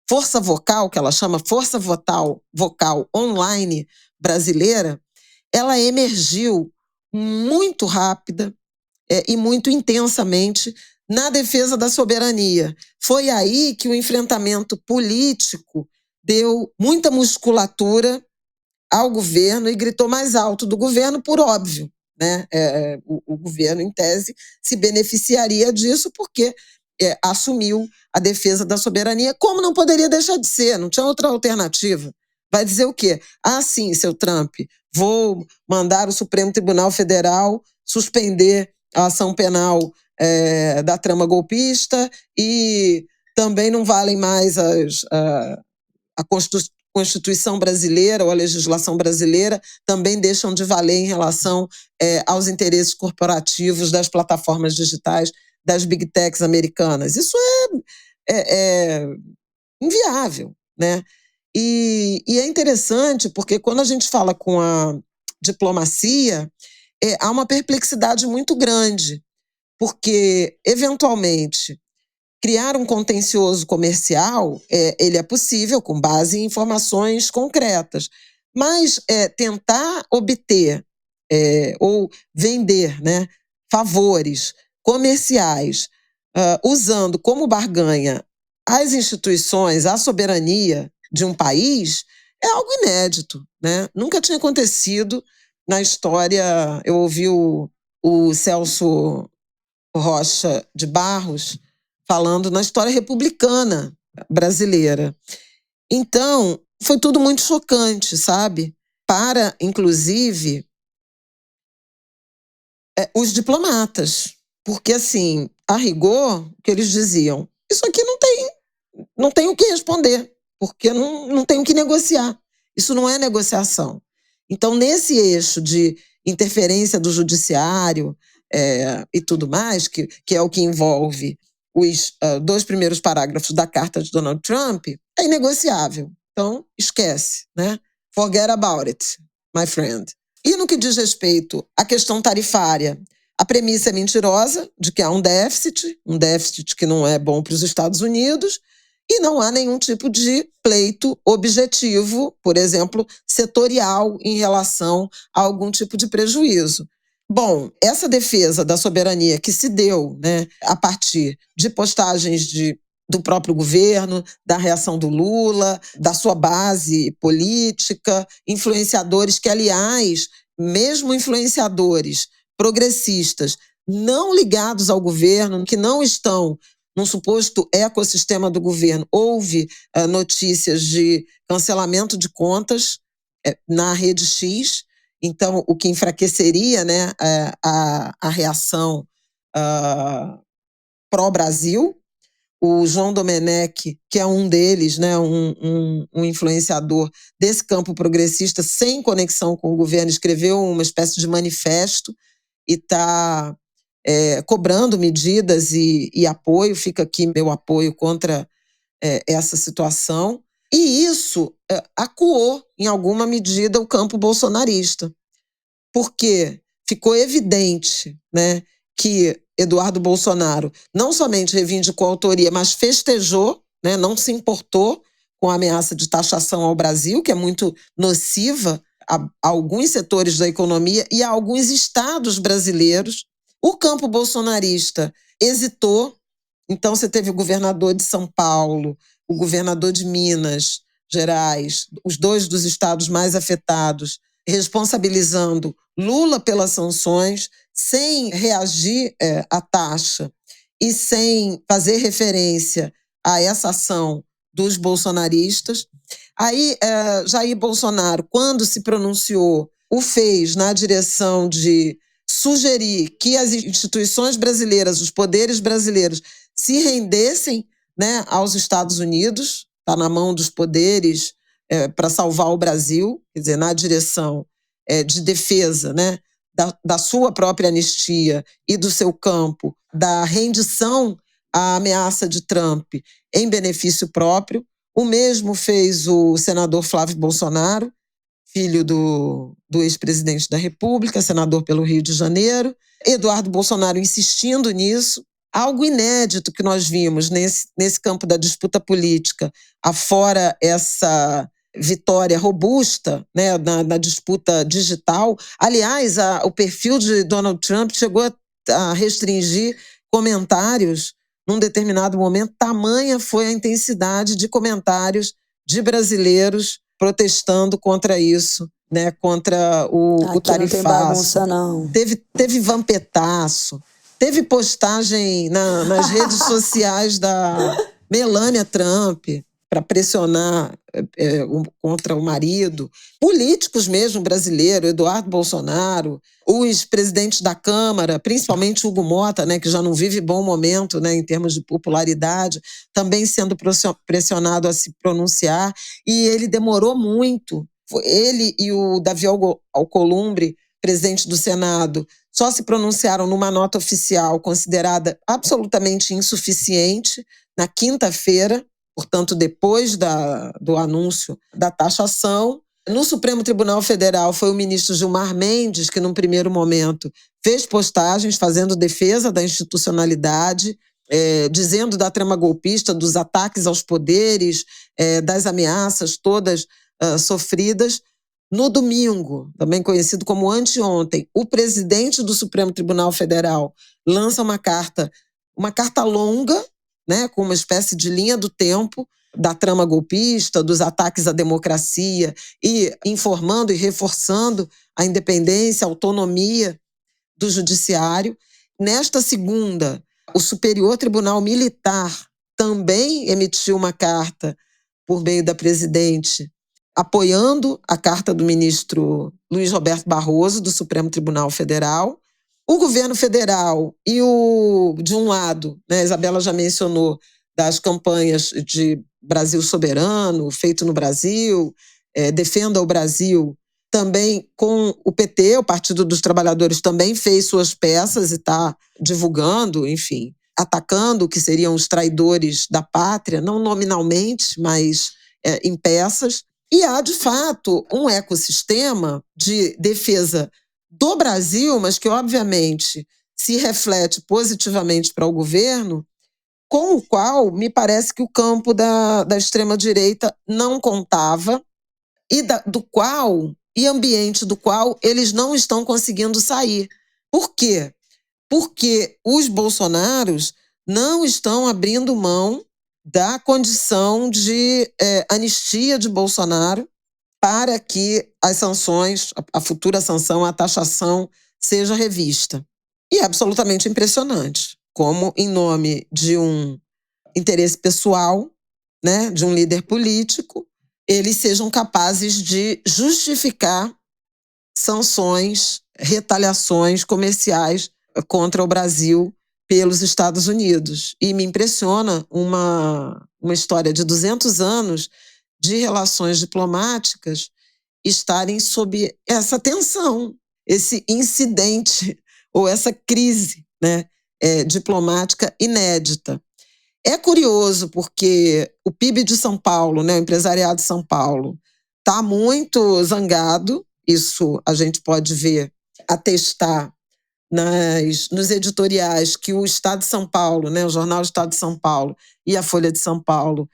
força vocal, que ela chama força vocal online brasileira, ela emergiu muito rápida e muito intensamente na defesa da soberania. Foi aí que o enfrentamento político deu muita musculatura ao governo e gritou mais alto do governo, por óbvio, né? O governo, em tese, se beneficiaria disso porque assumiu a defesa da soberania, como não poderia deixar de ser, não tinha outra alternativa. Vai dizer o quê? Ah, sim, seu Trump, vou mandar o Supremo Tribunal Federal suspender a ação penal da trama golpista e também não valem mais a Constituição brasileira ou a legislação brasileira, também deixam de valer em relação aos interesses corporativos das plataformas digitais, das big techs americanas. Isso é inviável, né? E é interessante porque quando a gente fala com a diplomacia, há uma perplexidade muito grande, porque, eventualmente, criar um contencioso comercial, ele é possível com base em informações concretas, mas tentar obter ou vender, né, favores comerciais usando como barganha as instituições, a soberania de um país, é algo inédito, né? Nunca tinha acontecido na história. Eu ouvi o Celso Rocha de Barros falando na história republicana brasileira. Então, foi tudo muito chocante, sabe? Para, inclusive, os diplomatas. Porque, assim, a rigor, o que eles diziam, isso aqui não tem o que responder, porque não tem o que negociar. Isso não é negociação. Então, nesse eixo de interferência do judiciário e tudo mais, que é o que envolve os 2 primeiros parágrafos da carta de Donald Trump, é inegociável. Então, esquece, né? Forget about it, my friend. E no que diz respeito à questão tarifária, a premissa é mentirosa de que há um déficit que não é bom para os Estados Unidos, e não há nenhum tipo de pleito objetivo, por exemplo, setorial, em relação a algum tipo de prejuízo. Bom, essa defesa da soberania que se deu, né, a partir de postagens do próprio governo, da reação do Lula, da sua base política, influenciadores que, aliás, mesmo influenciadores progressistas não ligados ao governo, que não estão num suposto ecossistema do governo, houve notícias de cancelamento de contas na rede X, então o que enfraqueceria, né, a reação pró-Brasil. O João Domenech, que é um deles, né, um influenciador desse campo progressista, sem conexão com o governo, escreveu uma espécie de manifesto e está cobrando medidas e apoio. Fica aqui meu apoio contra essa situação. E isso acuou, em alguma medida, o campo bolsonarista, porque ficou evidente, né, que Eduardo Bolsonaro não somente reivindicou a autoria, mas festejou, né, não se importou com a ameaça de taxação ao Brasil, que é muito nociva a alguns setores da economia e a alguns estados brasileiros. O campo bolsonarista hesitou. Então, você teve o governador de São Paulo, o governador de Minas Gerais, os dois dos estados mais afetados, responsabilizando Lula pelas sanções, sem reagir à taxa e sem fazer referência a essa ação dos bolsonaristas. Aí, Jair Bolsonaro, quando se pronunciou, o fez na direção de sugerir que as instituições brasileiras, os poderes brasileiros, se rendessem, né, aos Estados Unidos. Está na mão dos poderes para salvar o Brasil, quer dizer, na direção de defesa, né, da sua própria anistia e do seu campo, da rendição à ameaça de Trump em benefício próprio. O mesmo fez o senador Flávio Bolsonaro, filho do ex-presidente da República, senador pelo Rio de Janeiro. Eduardo Bolsonaro insistindo nisso. Algo inédito que nós vimos nesse campo da disputa política, afora essa vitória robusta, né, na disputa digital. Aliás, o perfil de Donald Trump chegou a restringir comentários num determinado momento. Tamanha foi a intensidade de comentários de brasileiros protestando contra isso, né, contra o tarifaço. Não tem bagunça, não. Teve vampetaço. Teve postagem nas redes sociais da Melania Trump para pressionar contra o marido. Políticos mesmo brasileiros, Eduardo Bolsonaro, os presidentes da Câmara, principalmente Hugo Motta, né, que já não vive bom momento, né, em termos de popularidade, também sendo pressionado a se pronunciar. E ele demorou muito. Ele e o Davi Alcolumbre, presidente do Senado, só se pronunciaram numa nota oficial considerada absolutamente insuficiente na quinta-feira, portanto, depois do anúncio da taxação. No Supremo Tribunal Federal foi o ministro Gilmar Mendes que, num primeiro momento, fez postagens fazendo defesa da institucionalidade, dizendo da trama golpista, dos ataques aos poderes, das ameaças todas sofridas. No domingo, também conhecido como anteontem, o presidente do Supremo Tribunal Federal lança uma carta longa, né, com uma espécie de linha do tempo da trama golpista, dos ataques à democracia e informando e reforçando a independência, a autonomia do judiciário. Nesta segunda, o Superior Tribunal Militar também emitiu uma carta por meio da presidente apoiando a carta do ministro Luiz Roberto Barroso, do Supremo Tribunal Federal. O governo federal e de um lado, né, Isabela já mencionou, das campanhas de Brasil Soberano, Feito no Brasil, Defenda o Brasil, também com o PT, o Partido dos Trabalhadores, também fez suas peças e está divulgando, enfim, atacando o que seriam os traidores da pátria, não nominalmente, mas em peças. E há, de fato, um ecossistema de defesa do Brasil, mas que, obviamente, se reflete positivamente para o governo, com o qual me parece que o campo da extrema-direita não contava e ambiente do qual eles não estão conseguindo sair. Por quê? Porque os bolsonaros não estão abrindo mão da condição de anistia de Bolsonaro para que as sanções, a futura sanção, a taxação, seja revista. E é absolutamente impressionante. como em nome de um interesse pessoal, né, de um líder político, eles sejam capazes de justificar sanções, retaliações comerciais contra o Brasil pelos Estados Unidos. E me impressiona uma história de 200 anos de relações diplomáticas estarem sob essa tensão, esse incidente ou essa crise, né, diplomática inédita. É curioso porque o PIB de São Paulo, né, o empresariado de São Paulo, está muito zangado. Isso a gente pode ver, atestar nos editoriais que o Estado de São Paulo, né, o jornal Estado de São Paulo e a Folha de São Paulo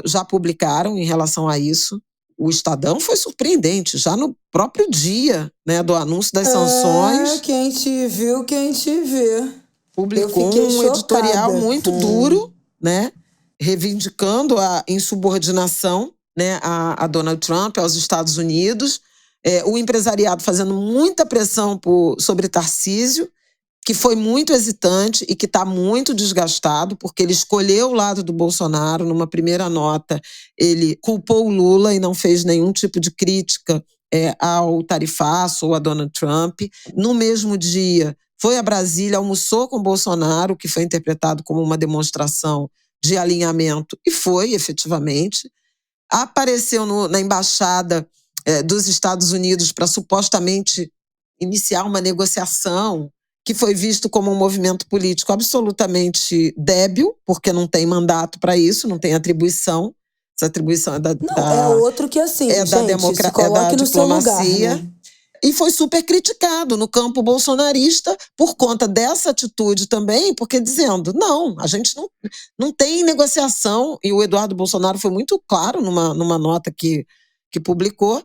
já publicaram em relação a isso. O Estadão foi surpreendente, já no próprio dia, né, do anúncio das sanções. Quem te viu, quem te vê. Publicou um editorial muito duro, né, reivindicando a insubordinação, né, a Donald Trump, aos Estados Unidos. O empresariado fazendo muita pressão sobre Tarcísio, que foi muito hesitante e que está muito desgastado, porque ele escolheu o lado do Bolsonaro. Numa primeira nota, ele culpou o Lula e não fez nenhum tipo de crítica ao tarifaço ou a Donald Trump. No mesmo dia, foi a Brasília, almoçou com o Bolsonaro, que foi interpretado como uma demonstração de alinhamento, e foi, efetivamente. Apareceu na embaixada dos Estados Unidos para supostamente iniciar uma negociação, que foi visto como um movimento político absolutamente débil, porque não tem mandato para isso, não tem atribuição. Essa atribuição é outro que, assim, é da diplomacia. Né? E foi super criticado no campo bolsonarista por conta dessa atitude também, porque dizendo, não, a gente não tem negociação, e o Eduardo Bolsonaro foi muito claro numa nota que publicou,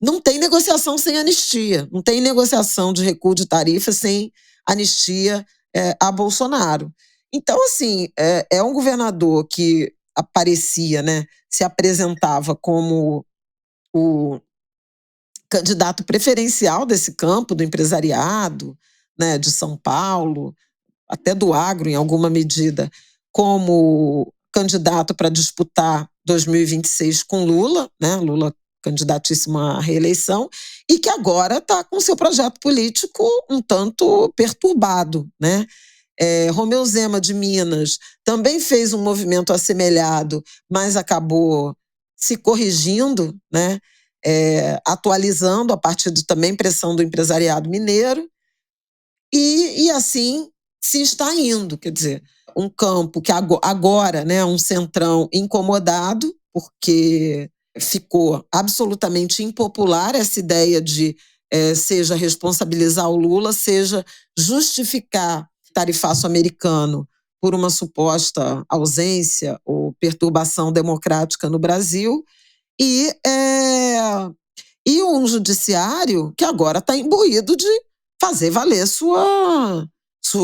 não tem negociação sem anistia, não tem negociação de recuo de tarifa sem anistia a Bolsonaro. Então, assim, é um governador que aparecia, né, se apresentava como o candidato preferencial desse campo, do empresariado, né, de São Paulo, até do agro, em alguma medida, como candidato para disputar 2026 com Lula, né, Lula candidatíssimo à reeleição, e que agora está com seu projeto político um tanto perturbado, né? Romeu Zema, de Minas, também fez um movimento assemelhado, mas acabou se corrigindo, né? Atualizando a partir de também pressão do empresariado mineiro, e assim se está indo, quer dizer, um campo que agora, né, um centrão incomodado, porque ficou absolutamente impopular essa ideia de seja responsabilizar o Lula, seja justificar tarifaço americano por uma suposta ausência ou perturbação democrática no Brasil, e um judiciário que agora está imbuído de fazer valer sua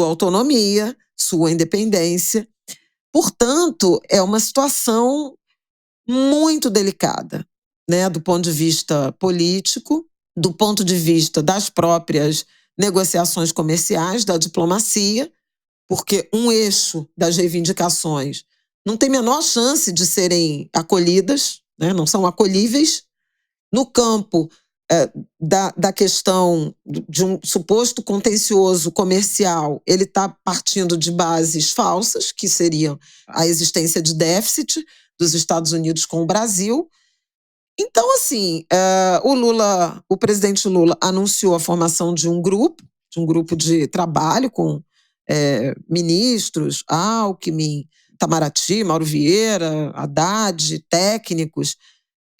autonomia, sua independência. Portanto, é uma situação muito delicada, né, do ponto de vista político, do ponto de vista das próprias negociações comerciais, da diplomacia, porque um eixo das reivindicações não tem a menor chance de serem acolhidas, né, não são acolhíveis. No campo da questão de um suposto contencioso comercial, ele está partindo de bases falsas, que seriam a existência de déficit dos Estados Unidos com o Brasil. Então, assim, o presidente Lula anunciou a formação de um grupo de trabalho com ministros, Alckmin, Itamaraty, Mauro Vieira, Haddad, técnicos,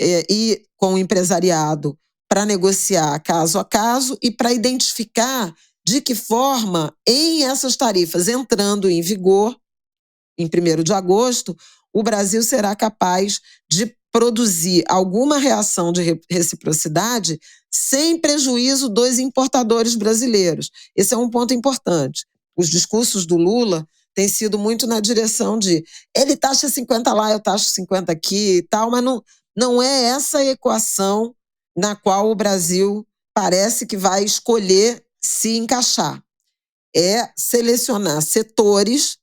e com o empresariado para negociar caso a caso e para identificar de que forma, em essas tarifas entrando em vigor, em 1º de agosto, o Brasil será capaz de produzir alguma reação de reciprocidade sem prejuízo dos importadores brasileiros. Esse é um ponto importante. Os discursos do Lula têm sido muito na direção de ele taxa 50 lá, eu taxo 50 aqui e tal, mas não é essa equação na qual o Brasil parece que vai escolher se encaixar. é selecionar setores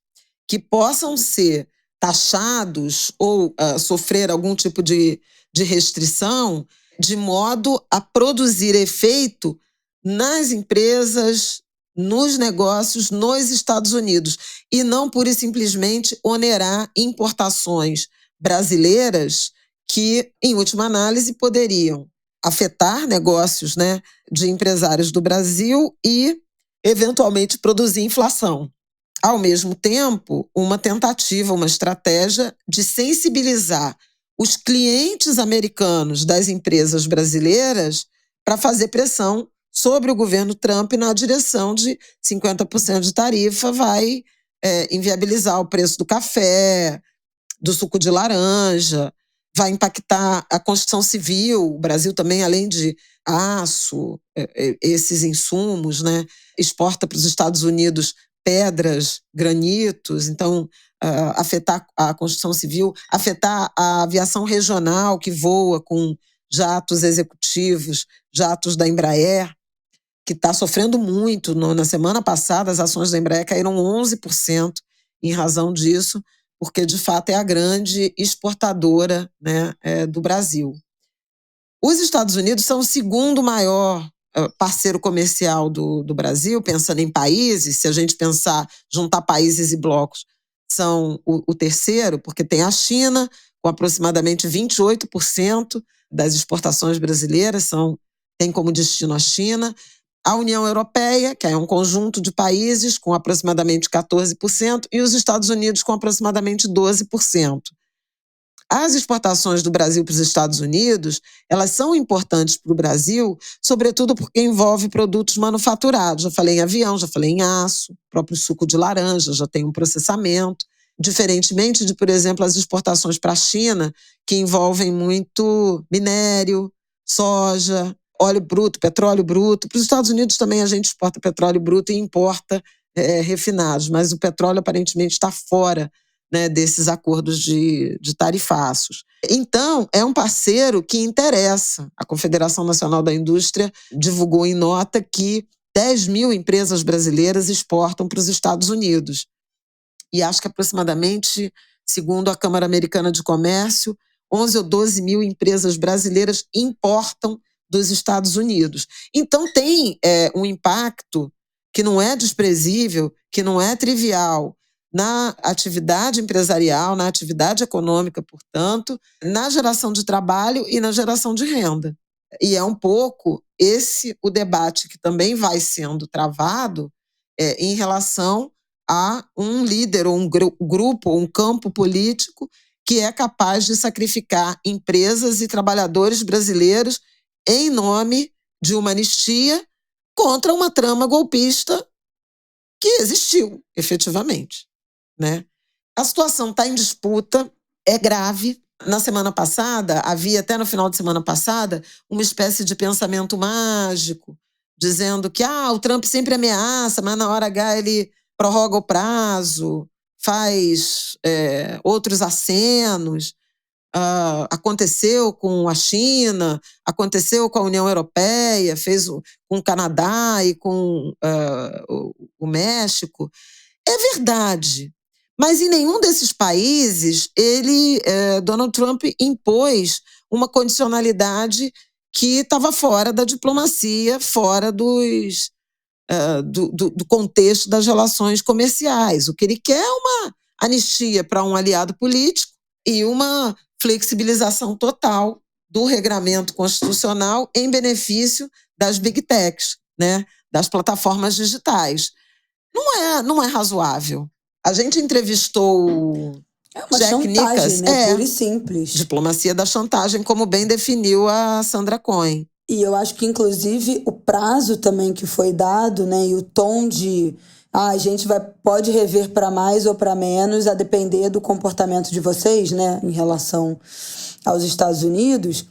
que possam ser taxados ou sofrer algum tipo de restrição, de modo a produzir efeito nas empresas, nos negócios, nos Estados Unidos, e não pura e simplesmente onerar importações brasileiras que, em última análise, poderiam afetar negócios, né, de empresários do Brasil e, eventualmente, produzir inflação. Ao mesmo tempo, uma tentativa, uma estratégia de sensibilizar os clientes americanos das empresas brasileiras para fazer pressão sobre o governo Trump na direção de 50% de tarifa vai inviabilizar o preço do café, do suco de laranja, vai impactar a construção civil. O Brasil também, além de aço, esses insumos, né, exporta para os Estados Unidos pedras, granitos, então afetar a construção civil, afetar a aviação regional que voa com jatos executivos, jatos da Embraer, que está sofrendo muito. Na semana passada, as ações da Embraer caíram 11% em razão disso, porque, de fato, é a grande exportadora, né, do Brasil. Os Estados Unidos são o segundo maior parceiro comercial do Brasil, pensando em países. Se a gente pensar, juntar países e blocos, são o terceiro, porque tem a China, com aproximadamente 28% das exportações brasileiras tem como destino a China. A União Europeia, que é um conjunto de países, com aproximadamente 14%, e os Estados Unidos, com aproximadamente 12%. As exportações do Brasil para os Estados Unidos, elas são importantes para o Brasil, sobretudo porque envolve produtos manufaturados. Já falei em avião, já falei em aço, próprio suco de laranja já tem um processamento. Diferentemente de, por exemplo, as exportações para a China, que envolvem muito minério, soja, óleo bruto, petróleo bruto. Para os Estados Unidos também a gente exporta petróleo bruto e importa refinados, mas o petróleo aparentemente está fora, né, desses acordos de tarifaços. Então, é um parceiro que interessa. A Confederação Nacional da Indústria divulgou em nota que 10 mil empresas brasileiras exportam para os Estados Unidos. E acho que aproximadamente, segundo a Câmara Americana de Comércio, 11 ou 12 mil empresas brasileiras importam dos Estados Unidos. Então, tem um impacto que não é desprezível, que não é trivial, na atividade empresarial, na atividade econômica, portanto, na geração de trabalho e na geração de renda. E é um pouco esse o debate que também vai sendo travado em relação a um líder ou um grupo ou um campo político que é capaz de sacrificar empresas e trabalhadores brasileiros em nome de uma anistia contra uma trama golpista que existiu, efetivamente, né? A situação está em disputa, é grave. Na semana passada, havia até no final de semana passada, uma espécie de pensamento mágico, dizendo que o Trump sempre ameaça, mas na hora H ele prorroga o prazo, faz outros acenos. Aconteceu com a China, aconteceu com a União Europeia, fez com o Canadá e com o México. É verdade, mas em nenhum desses países Donald Trump impôs uma condicionalidade que estava fora da diplomacia, fora do contexto das relações comerciais. O que ele quer é uma anistia para um aliado político e uma flexibilização total do regramento constitucional em benefício das big techs, né, das plataformas digitais. Não é razoável. A gente entrevistou uma Jack chantagem, Nicas, né? Pura e simples. Diplomacia da chantagem, como bem definiu a Sandra Cohen. E eu acho que, inclusive, o prazo também que foi dado, né, e o tom de a gente pode rever para mais ou para menos, a depender do comportamento de vocês, né, em relação aos Estados Unidos,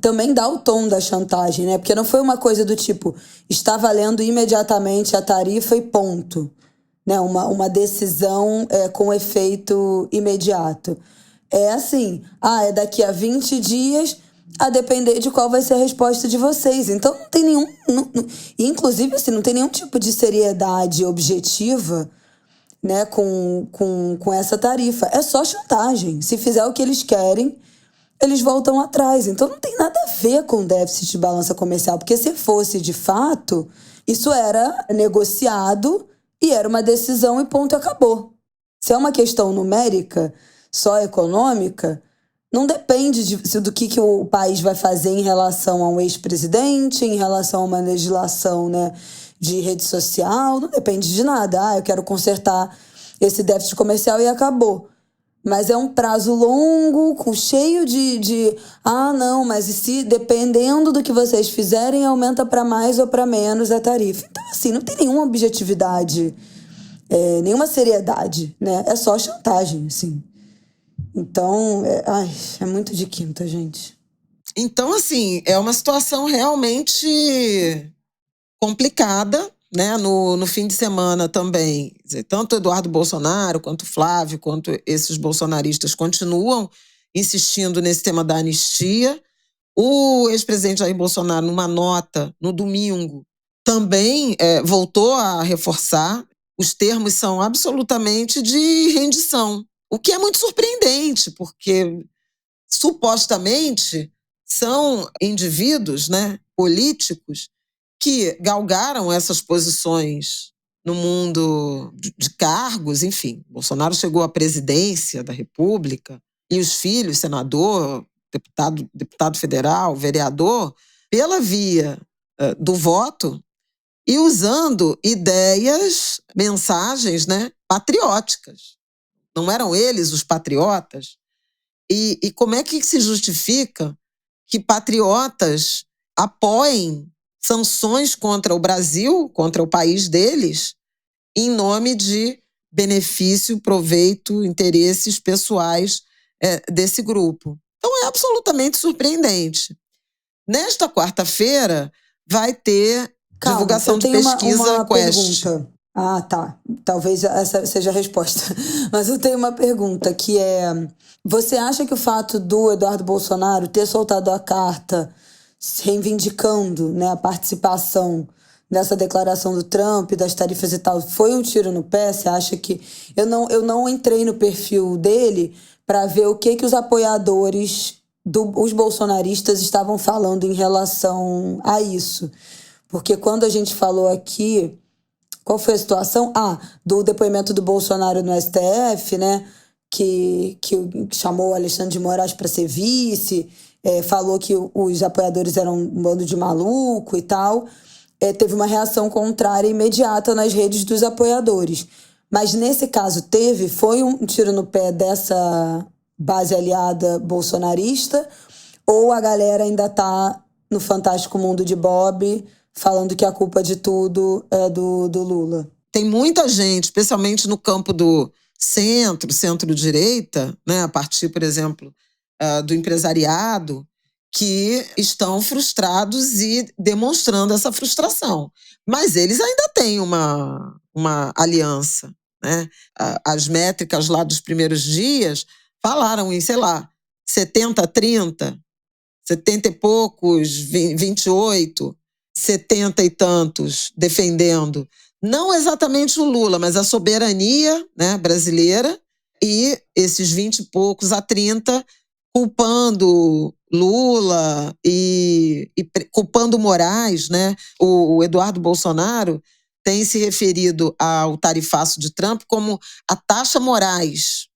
também dá o tom da chantagem, né? Porque não foi uma coisa do tipo, está valendo imediatamente a tarifa e ponto, né? Uma decisão com efeito imediato. É assim, é daqui a 20 dias a depender de qual vai ser a resposta de vocês. Então não tem nenhum... inclusive, assim, não tem nenhum tipo de seriedade objetiva, né, com essa tarifa. É só chantagem. Se fizer o que eles querem, eles voltam atrás. Então não tem nada a ver com déficit de balança comercial, porque se fosse de fato, isso era negociado e era uma decisão e ponto, acabou. Se é uma questão numérica, só econômica, não depende do que o país vai fazer em relação a um ex-presidente, em relação a uma legislação, né, de rede social, não depende de nada. Eu quero consertar esse déficit comercial e acabou. Mas é um prazo longo, cheio de não, mas e se dependendo do que vocês fizerem, aumenta para mais ou para menos a tarifa. Então, assim, não tem nenhuma objetividade, nenhuma seriedade, né? É só chantagem, assim. Então, é muito de quinta, gente. Então, assim, é uma situação realmente complicada, né? No fim de semana também, quer dizer, tanto Eduardo Bolsonaro, quanto Flávio, quanto esses bolsonaristas continuam insistindo nesse tema da anistia. O ex-presidente Jair Bolsonaro, numa nota no domingo, também voltou a reforçar. Os termos são absolutamente de rendição, o que é muito surpreendente, porque supostamente são indivíduos, né, políticos que galgaram essas posições no mundo de cargos, enfim. Bolsonaro chegou à presidência da República e os filhos, senador, deputado federal, vereador, pela via do voto e usando ideias, mensagens, né, patrióticas. Não eram eles os patriotas? E como é que se justifica que patriotas apoiem sanções contra o Brasil, contra o país deles, em nome de benefício, proveito, interesses pessoais desse grupo? Então é absolutamente surpreendente. Nesta quarta-feira vai ter divulgação de pesquisa uma Quest. Pergunta. Ah, tá. Talvez essa seja a resposta. Mas eu tenho uma pergunta que é... Você acha que o fato do Eduardo Bolsonaro ter soltado a carta reivindicando, né, a participação nessa declaração do Trump, das tarifas e tal, foi um tiro no pé? Você acha que... Eu não entrei no perfil dele para ver o que os apoiadores, os bolsonaristas estavam falando em relação a isso. Porque quando a gente falou aqui... Qual foi a situação? Do depoimento do Bolsonaro no STF, né? Que chamou o Alexandre de Moraes para ser vice, falou que os apoiadores eram um bando de maluco e tal. Teve uma reação contrária imediata nas redes dos apoiadores. Mas nesse caso foi um tiro no pé dessa base aliada bolsonarista, ou a galera ainda tá no fantástico mundo de Bob, falando que a culpa de tudo é do Lula? Tem muita gente, especialmente no campo do centro-direita, né, a partir, por exemplo, do empresariado, que estão frustrados e demonstrando essa frustração. Mas eles ainda têm uma aliança, né? As métricas lá dos primeiros dias falaram em, sei lá, 70-30, 70 e poucos, 28, 70 e tantos defendendo, não exatamente o Lula, mas a soberania, né, brasileira, e esses 20 e poucos a 30 culpando Lula e culpando Moraes, né? O Eduardo Bolsonaro tem se referido ao tarifaço de Trump como a taxa Moraes,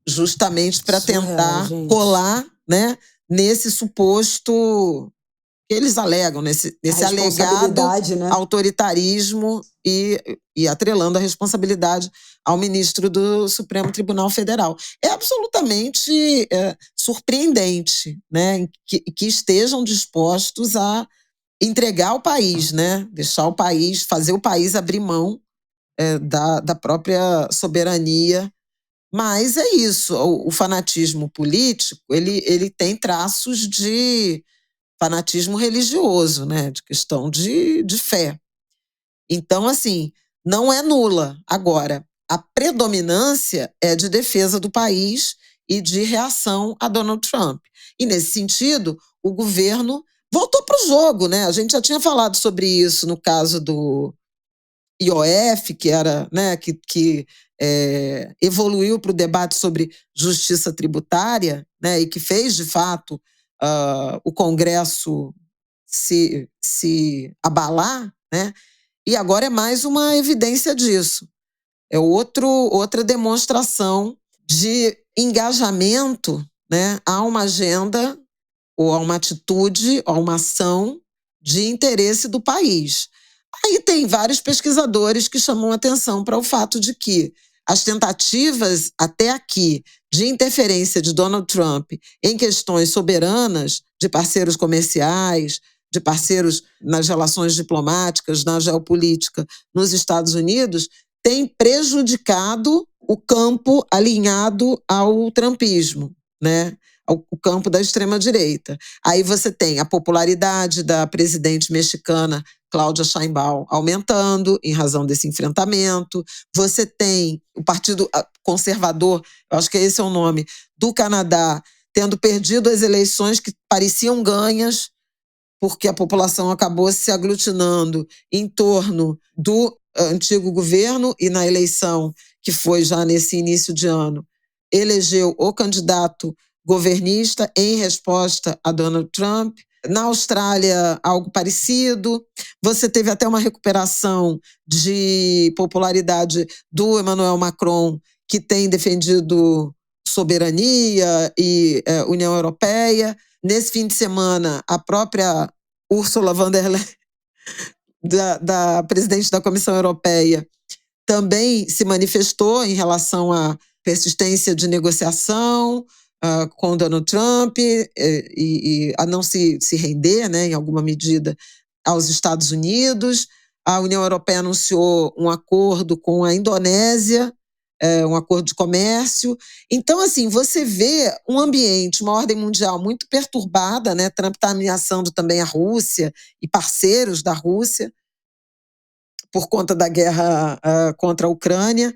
justamente para tentar colar, né, nesse suposto que eles alegam, nesse alegado, né, autoritarismo e atrelando a responsabilidade ao ministro do Supremo Tribunal Federal. É absolutamente surpreendente, né, que estejam dispostos a entregar o país, né, deixar o país, fazer o país abrir mão da própria soberania. Mas é isso, o fanatismo político, ele tem traços de fanatismo religioso, né, de questão de fé. Então, assim, não é nula. Agora, a predominância é de defesa do país e de reação a Donald Trump. E, nesse sentido, o governo voltou para o jogo, né? A gente já tinha falado sobre isso no caso do IOF, que era, né, que evoluiu para o debate sobre justiça tributária, né, e que fez, de fato, o Congresso se abalar, né? E agora é mais uma evidência disso. É outra demonstração de engajamento, né, a uma agenda ou a uma atitude, a uma ação de interesse do país. Aí tem vários pesquisadores que chamam atenção para o fato de que as tentativas até aqui de interferência de Donald Trump em questões soberanas de parceiros comerciais, de parceiros nas relações diplomáticas, na geopolítica nos Estados Unidos, têm prejudicado o campo alinhado ao trumpismo, né? O campo da extrema-direita. Aí você tem a popularidade da presidente mexicana Cláudia Sheinbaum aumentando em razão desse enfrentamento. Você tem o Partido Conservador, eu acho que esse é o nome, do Canadá, tendo perdido as eleições que pareciam ganhas, porque a população acabou se aglutinando em torno do antigo governo e na eleição, que foi já nesse início de ano, elegeu o candidato governista em resposta a Donald Trump. Na Austrália, algo parecido. Você teve até uma recuperação de popularidade do Emmanuel Macron, que tem defendido soberania e União Europeia. Nesse fim de semana, a própria Ursula von der Leyen, da presidente da Comissão Europeia, também se manifestou em relação à persistência de negociação com Donald Trump e a não se render, né, em alguma medida, aos Estados Unidos. A União Europeia anunciou um acordo com a Indonésia, um acordo de comércio. Então, assim, você vê um ambiente, uma ordem mundial muito perturbada, né? Trump está ameaçando também a Rússia e parceiros da Rússia por conta da guerra contra a Ucrânia.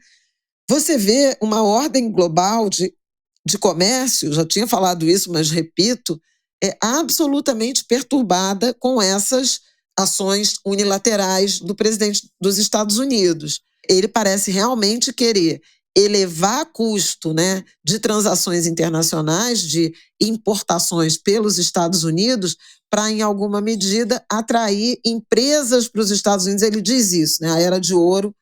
Você vê uma ordem global de comércio, já tinha falado isso, mas repito, é absolutamente perturbada com essas ações unilaterais do presidente dos Estados Unidos. Ele parece realmente querer elevar custo, né, de transações internacionais, de importações pelos Estados Unidos, para, em alguma medida, atrair empresas para os Estados Unidos. Ele diz isso, né, a era de ouro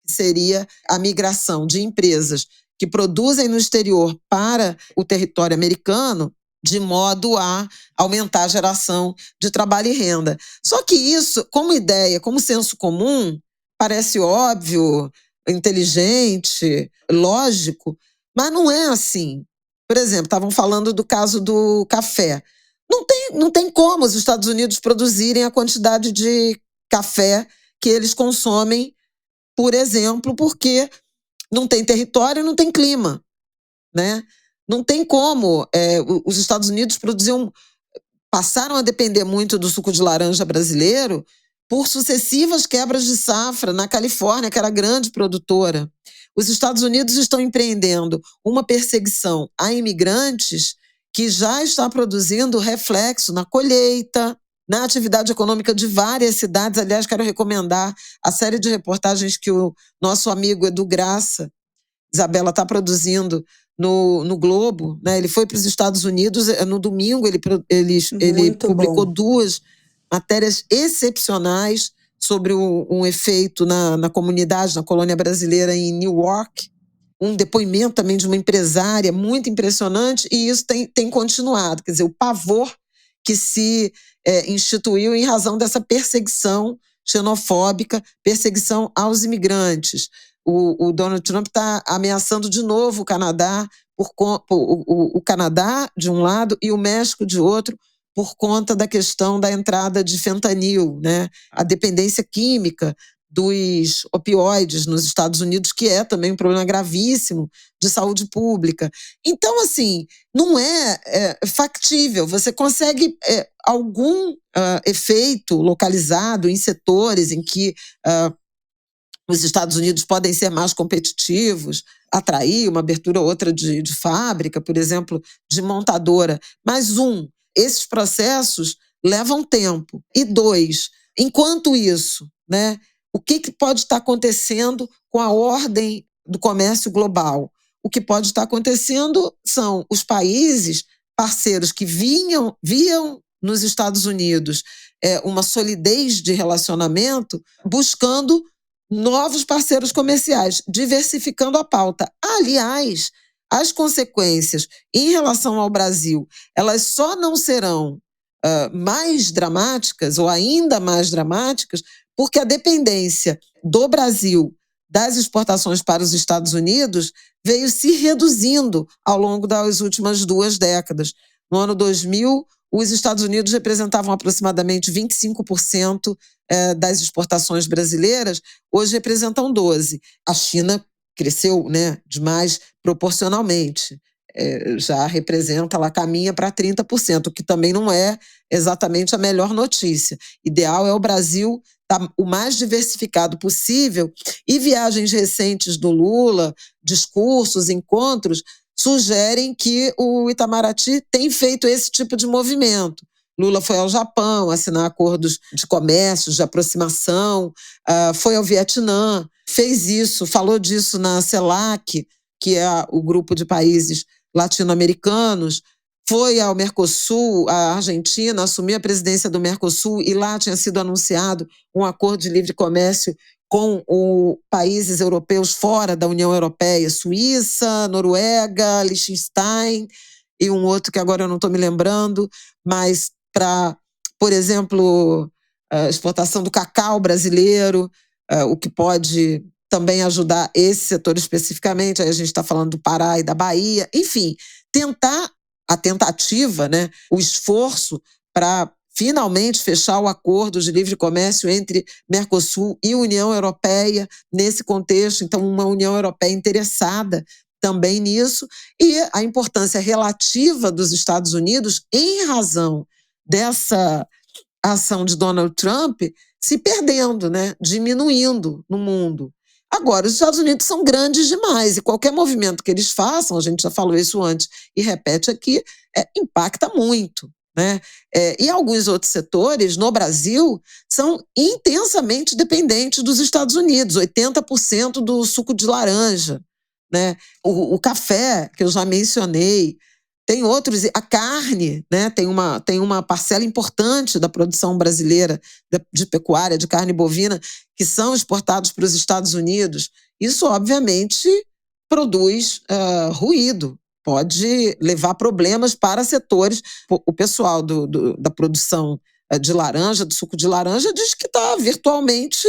seria a migração de empresas que produzem no exterior para o território americano, de modo a aumentar a geração de trabalho e renda. Só que isso, como ideia, como senso comum, parece óbvio, inteligente, lógico, mas não é assim. Por exemplo, estavam falando do caso do café. Não tem como os Estados Unidos produzirem a quantidade de café que eles consomem, por exemplo, porque não tem território e não tem clima, né? Não tem como. Os Estados Unidos passaram a depender muito do suco de laranja brasileiro por sucessivas quebras de safra na Califórnia, que era grande produtora. Os Estados Unidos estão empreendendo uma perseguição a imigrantes que já está produzindo reflexo na colheita, na atividade econômica de várias cidades. Aliás, quero recomendar a série de reportagens que o nosso amigo Edu Graça, Isabela, está produzindo no Globo, né? Ele foi para os Estados Unidos no domingo, ele publicou 2 matérias excepcionais sobre um efeito na comunidade, na colônia brasileira em Newark, um depoimento também de uma empresária muito impressionante, e isso tem continuado, quer dizer, o pavor que se instituiu em razão dessa perseguição xenofóbica, perseguição aos imigrantes. O Donald Trump está ameaçando de novo o Canadá, o Canadá de um lado e o México de outro, por conta da questão da entrada de fentanil, né? A dependência química dos opioides nos Estados Unidos, que é também um problema gravíssimo de saúde pública. Então, assim, não é factível. Você consegue algum efeito localizado em setores em que os Estados Unidos podem ser mais competitivos, atrair uma abertura ou outra de fábrica, por exemplo, de montadora. Mas esses processos levam tempo. E 2, enquanto isso, né, o que pode estar acontecendo com a ordem do comércio global? O que pode estar acontecendo são os países parceiros que viam nos Estados Unidos uma solidez de relacionamento, buscando novos parceiros comerciais, diversificando a pauta. Aliás, as consequências em relação ao Brasil, elas só não serão mais dramáticas ou ainda mais dramáticas porque a dependência do Brasil das exportações para os Estados Unidos veio se reduzindo ao longo das últimas 2 décadas. No ano 2000, os Estados Unidos representavam aproximadamente 25% das exportações brasileiras, hoje representam 12%. A China cresceu, né, demais proporcionalmente. Já representa, ela caminha para 30%, o que também não é exatamente a melhor notícia. Ideal é o Brasil estar o mais diversificado possível, e viagens recentes do Lula, discursos, encontros, sugerem que o Itamaraty tem feito esse tipo de movimento. Lula foi ao Japão assinar acordos de comércio, de aproximação, foi ao Vietnã, fez isso, falou disso na CELAC, que é o grupo de países latino-americanos, foi ao Mercosul, a Argentina, assumiu a presidência do Mercosul, e lá tinha sido anunciado um acordo de livre comércio com países europeus fora da União Europeia, Suíça, Noruega, Liechtenstein e um outro que agora eu não estou me lembrando, mas para, por exemplo, a exportação do cacau brasileiro, o que pode também ajudar esse setor especificamente. Aí a gente está falando do Pará e da Bahia. Enfim, a tentativa, né, o esforço para finalmente fechar o acordo de livre comércio entre Mercosul e União Europeia nesse contexto. Então, uma União Europeia interessada também nisso, e a importância relativa dos Estados Unidos em razão dessa ação de Donald Trump se perdendo, né, diminuindo no mundo. Agora, os Estados Unidos são grandes demais, e qualquer movimento que eles façam, a gente já falou isso antes e repete aqui, impacta muito, né? E alguns outros setores no Brasil são intensamente dependentes dos Estados Unidos, 80% do suco de laranja, né? O café, que eu já mencionei, tem outros, a carne, né? Tem uma parcela importante da produção brasileira de pecuária, de carne bovina, que são exportados para os Estados Unidos. Isso, obviamente, produz ruído, pode levar problemas para setores. O pessoal da produção de laranja, do suco de laranja, diz que está virtualmente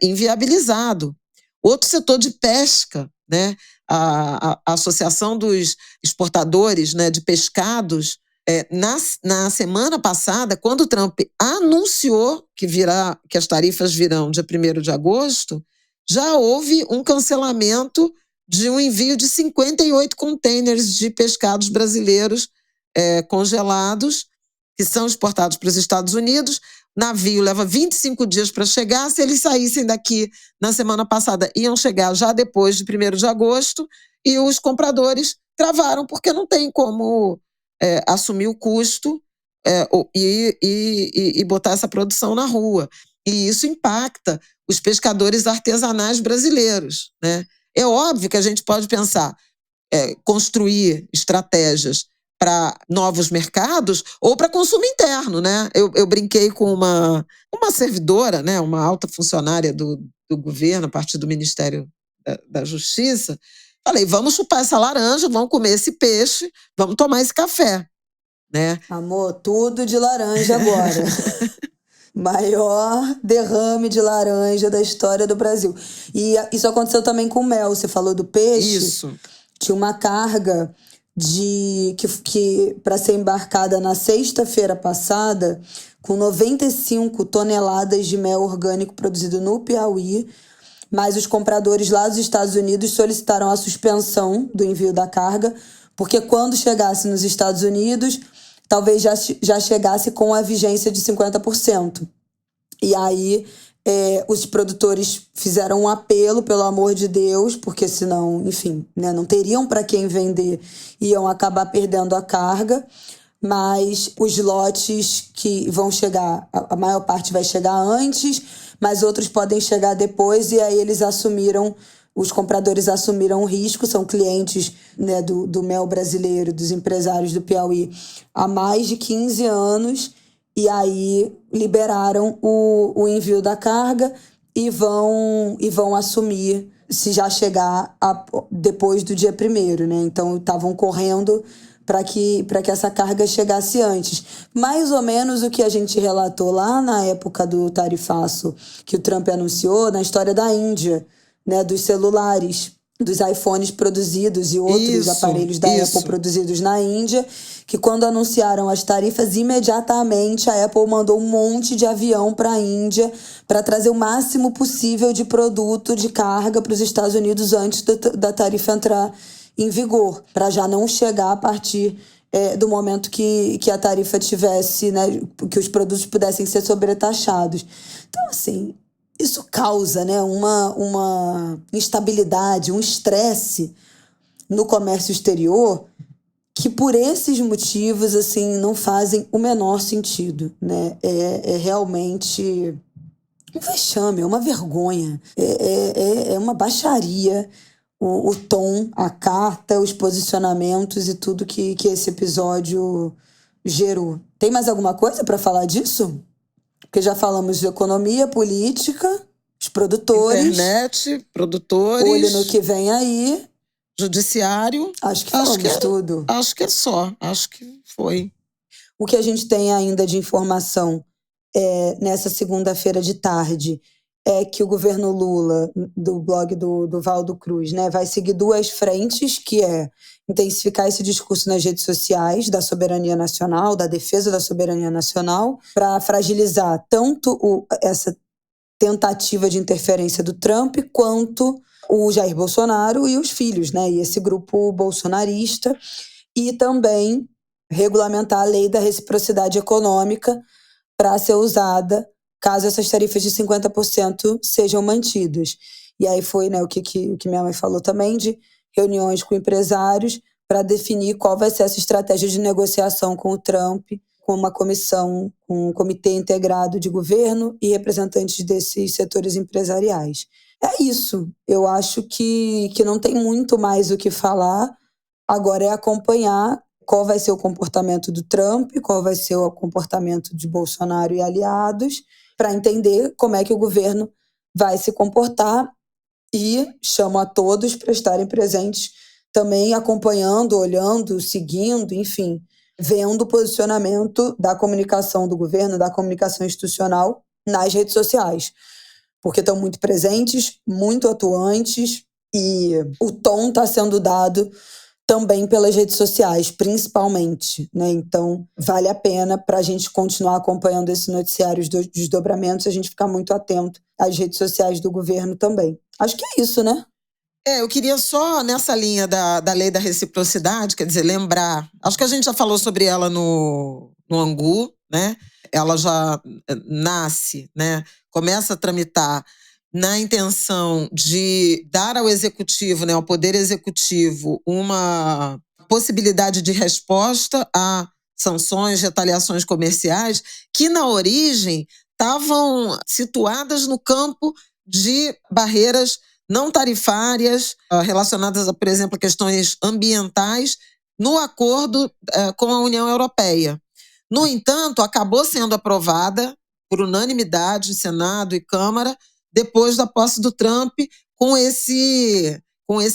inviabilizado. Outro setor de pesca, né? A Associação dos Exportadores, né, de Pescados, na semana passada, quando o Trump anunciou que as tarifas virão dia 1º de agosto, já houve um cancelamento de um envio de 58 containers de pescados brasileiros congelados, que são exportados para os Estados Unidos. Navio leva 25 dias para chegar. Se eles saíssem daqui na semana passada, iam chegar já depois de 1º de agosto, e os compradores travaram, porque não tem como assumir o custo e botar essa produção na rua. E isso impacta os pescadores artesanais brasileiros, né? É óbvio que a gente pode pensar, construir estratégias para novos mercados ou para consumo interno, né? Eu brinquei com uma servidora, né, uma alta funcionária do governo, a partir do Ministério da Justiça. Falei, vamos chupar essa laranja, vamos comer esse peixe, vamos tomar esse café, né? Amor, tudo de laranja agora. Maior derrame de laranja da história do Brasil. E isso aconteceu também com o mel. Você falou do peixe. Isso. Tinha uma carga que para ser embarcada na sexta-feira passada, com 95 toneladas de mel orgânico produzido no Piauí, mas os compradores lá dos Estados Unidos solicitaram a suspensão do envio da carga, porque quando chegasse nos Estados Unidos, talvez já chegasse com a vigência de 50%. E aí os produtores fizeram um apelo, pelo amor de Deus, porque senão, enfim, né, não teriam para quem vender, iam acabar perdendo a carga. mas os lotes que vão chegar, a maior parte vai chegar antes, mas outros podem chegar depois, e aí os compradores assumiram o risco, são clientes, né, do mel brasileiro, dos empresários do Piauí, há mais de 15 anos, e aí liberaram o envio da carga e vão assumir se já chegar depois do dia 1º, né? Então estavam correndo para que essa carga chegasse antes. Mais ou menos o que a gente relatou lá na época do tarifaço que o Trump anunciou, na história da Índia, né, dos celulares, dos iPhones produzidos e outros aparelhos da Apple produzidos na Índia, que quando anunciaram as tarifas, imediatamente a Apple mandou um monte de avião para a Índia para trazer o máximo possível de produto, de carga para os Estados Unidos antes da tarifa entrar em vigor, para já não chegar a partir do momento que a tarifa tivesse, né, que os produtos pudessem ser sobretaxados. Então, assim, isso causa, né, uma instabilidade, um estresse no comércio exterior que, por esses motivos, assim, não fazem o menor sentido, né? É realmente um vexame, é uma vergonha, é uma baixaria o tom, a carta, os posicionamentos e tudo que esse episódio gerou. Tem mais alguma coisa para falar disso? Porque já falamos de economia, política, os produtores. Internet, produtores. Olho no que vem aí. Judiciário. Acho que falamos tudo. Acho que é só. Acho que foi. O que a gente tem ainda de informação nessa segunda-feira de tarde é que o governo Lula, do blog do Valdo Cruz, né, vai seguir 2 frentes, que é intensificar esse discurso nas redes sociais da soberania nacional, da defesa da soberania nacional, para fragilizar tanto essa tentativa de interferência do Trump, quanto o Jair Bolsonaro e os filhos, né, e esse grupo bolsonarista, e também regulamentar a lei da reciprocidade econômica para ser usada caso essas tarifas de 50% sejam mantidas. E aí foi, né, o que minha mãe falou também, de reuniões com empresários para definir qual vai ser essa estratégia de negociação com o Trump, com uma comissão, com um comitê integrado de governo e representantes desses setores empresariais. É isso. Eu acho que não tem muito mais o que falar. Agora é acompanhar qual vai ser o comportamento do Trump, qual vai ser o comportamento de Bolsonaro e aliados, para entender como é que o governo vai se comportar, e chamo a todos para estarem presentes também, acompanhando, olhando, seguindo, enfim, vendo o posicionamento da comunicação do governo, da comunicação institucional nas redes sociais, porque estão muito presentes, muito atuantes, e o tom está sendo dado também pelas redes sociais, principalmente, né? Então, vale a pena para a gente continuar acompanhando esse noticiário, os desdobramentos, a gente ficar muito atento às redes sociais do governo também. Acho que é isso, né? Eu queria só, nessa linha da lei da reciprocidade, quer dizer, lembrar, acho que a gente já falou sobre ela no Angu, né? Ela já nasce, né? Começa a tramitar na intenção de dar ao executivo, né, ao poder executivo, uma possibilidade de resposta a sanções, retaliações comerciais, que na origem estavam situadas no campo de barreiras não tarifárias, relacionadas, por exemplo, a questões ambientais, no acordo com a União Europeia. No entanto, acabou sendo aprovada por unanimidade, Senado e Câmara, depois da posse do Trump, com esse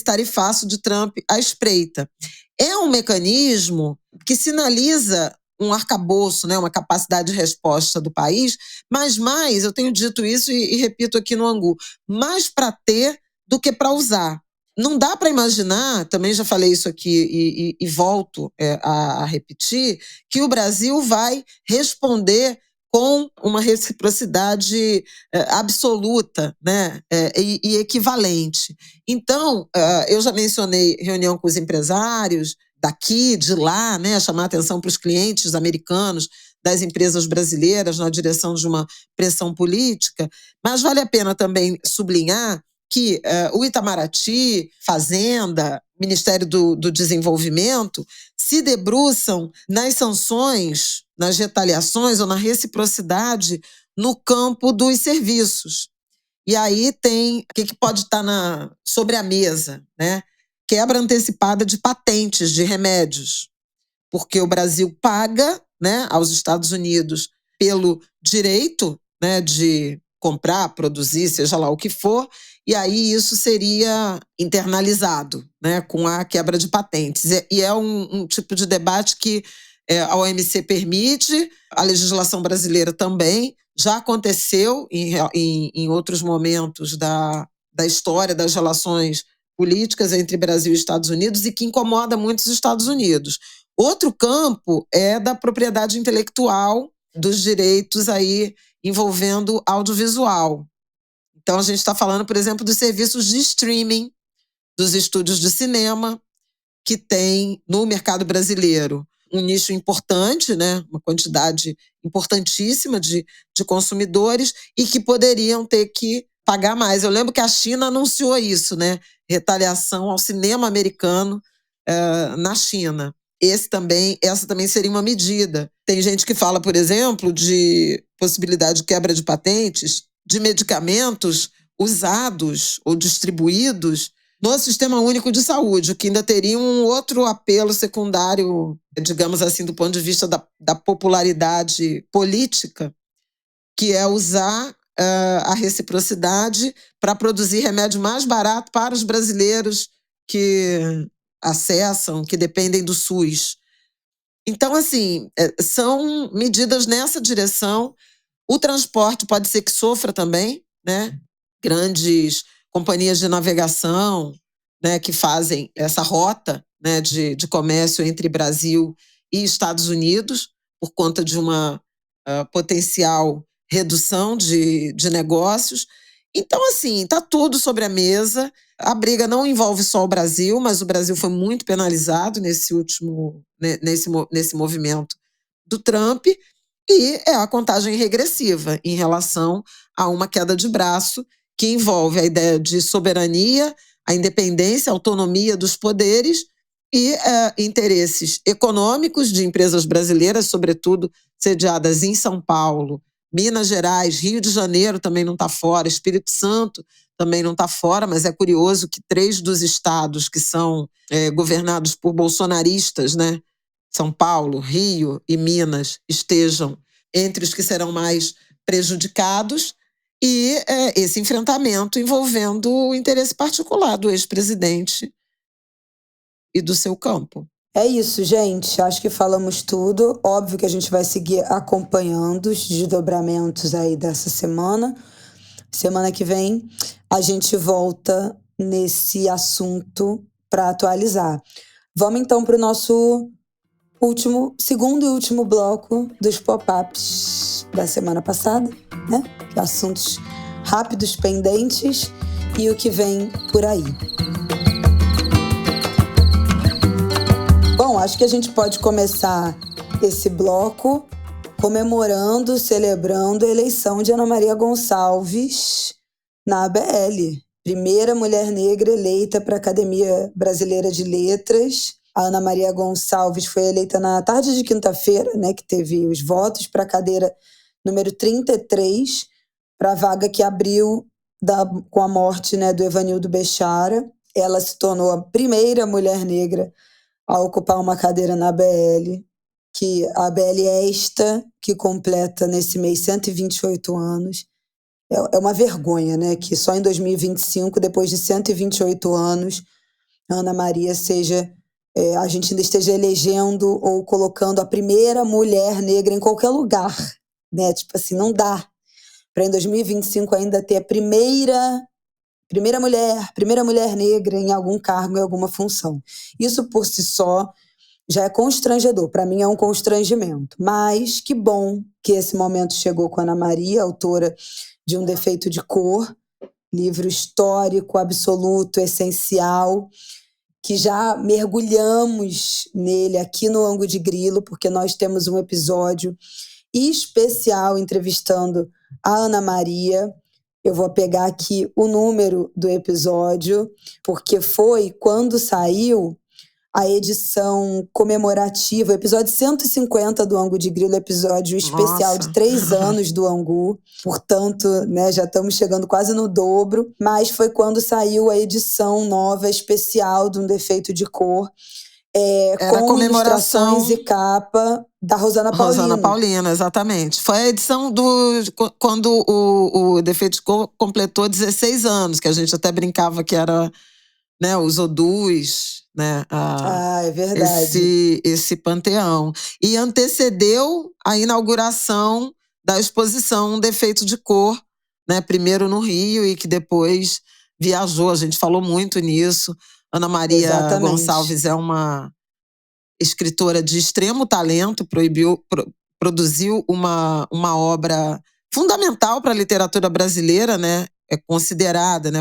tarifaço de Trump à espreita. É um mecanismo que sinaliza um arcabouço, né, uma capacidade de resposta do país, mas mais, eu tenho dito isso e repito aqui no Angu, mais para ter do que para usar. Não dá para imaginar, também já falei isso aqui e volto a repetir, que o Brasil vai responder com uma reciprocidade absoluta, né, e equivalente. Então, eu já mencionei reunião com os empresários daqui, de lá, né, chamar a atenção para os clientes americanos das empresas brasileiras na direção de uma pressão política, mas vale a pena também sublinhar que o Itamaraty, Fazenda, Ministério do Desenvolvimento se debruçam nas sanções, nas retaliações ou na reciprocidade no campo dos serviços. E aí tem o que pode estar sobre a mesa, né? Quebra antecipada de patentes de remédios, porque o Brasil paga, né, aos Estados Unidos pelo direito, né, de comprar, produzir, seja lá o que for, e aí isso seria internalizado, né, com a quebra de patentes. E é um tipo de debate que a OMC permite, a legislação brasileira também, já aconteceu em outros momentos da história das relações políticas entre Brasil e Estados Unidos e que incomoda muito os Estados Unidos. Outro campo é da propriedade intelectual, dos direitos aí envolvendo audiovisual. Então, a gente está falando, por exemplo, dos serviços de streaming, dos estúdios de cinema, que tem no mercado brasileiro um nicho importante, né? Uma quantidade importantíssima de consumidores e que poderiam ter que pagar mais. Eu lembro que a China anunciou isso, né? Retaliação ao cinema americano na China. Essa também seria uma medida. Tem gente que fala, por exemplo, de possibilidade de quebra de patentes de medicamentos usados ou distribuídos no Sistema Único de Saúde, o que ainda teria um outro apelo secundário, digamos assim, do ponto de vista da popularidade política, que é usar a reciprocidade para produzir remédio mais barato para os brasileiros que acessam, que dependem do SUS. Então, assim, são medidas nessa direção. O transporte pode ser que sofra também, né? Grandes companhias de navegação, né, que fazem essa rota, né, de comércio entre Brasil e Estados Unidos, por conta de uma potencial redução de negócios. Então, assim, está tudo sobre a mesa. A briga não envolve só o Brasil, mas o Brasil foi muito penalizado nesse movimento do Trump, e é a contagem regressiva em relação a uma queda de braço que envolve a ideia de soberania, a independência, a autonomia dos poderes e interesses econômicos de empresas brasileiras, sobretudo sediadas em São Paulo, Minas Gerais, Rio de Janeiro também não está fora, Espírito Santo também não está fora, mas é curioso que 3 dos estados que são governados por bolsonaristas, né, São Paulo, Rio e Minas, estejam entre os que serão mais prejudicados, e esse enfrentamento envolvendo o interesse particular do ex-presidente e do seu campo. É isso, gente. Acho que falamos tudo. Óbvio que a gente vai seguir acompanhando os desdobramentos aí dessa semana. Semana que vem a gente volta nesse assunto para atualizar. Vamos então para o nosso segundo e último bloco dos pop-ups da semana passada, né? Assuntos rápidos, pendentes e o que vem por aí. Bom, acho que a gente pode começar esse bloco comemorando, celebrando a eleição de Ana Maria Gonçalves na ABL. Primeira mulher negra eleita para a Academia Brasileira de Letras. A Ana Maria Gonçalves foi eleita na tarde de quinta-feira, né, que teve os votos para a cadeira número 33, para a vaga que abriu com a morte, né, do Evanildo Bechara. Ela se tornou a primeira mulher negra a ocupar uma cadeira na ABL, que a ABL esta, que completa nesse mês 128 anos. É uma vergonha, né, que só em 2025, depois de 128 anos, a Ana Maria a gente ainda esteja elegendo ou colocando a primeira mulher negra em qualquer lugar, né? Tipo assim, não dá para em 2025 ainda ter a primeira mulher negra em algum cargo, em alguma função. Isso por si só já é constrangedor, para mim é um constrangimento. Mas que bom que esse momento chegou com a Ana Maria, autora de Um Defeito de Cor, livro histórico, absoluto, essencial, que já mergulhamos nele aqui no Ângulo de Grilo, porque nós temos um episódio especial entrevistando a Ana Maria. Eu vou pegar aqui o número do episódio, porque foi quando saiu a edição comemorativa, episódio 150 do Angu de Grilo, episódio especial de 3 anos do Angu. Portanto, né, já estamos chegando quase no dobro. Mas foi quando saiu a edição nova, especial, de Um Defeito de Cor, Era com comemoração ilustrações e capa da Rosana Paulino. Rosana Paulino, exatamente. Foi a edição quando o Defeito de Cor completou 16 anos, que a gente até brincava que era, né, os Odus, né, é verdade. esse panteão. E antecedeu a inauguração da exposição Um Defeito de Cor, né, primeiro no Rio e que depois viajou. A gente falou muito nisso. Ana Maria Exatamente. Gonçalves é uma escritora de extremo talento, produziu uma obra fundamental para a literatura brasileira, né?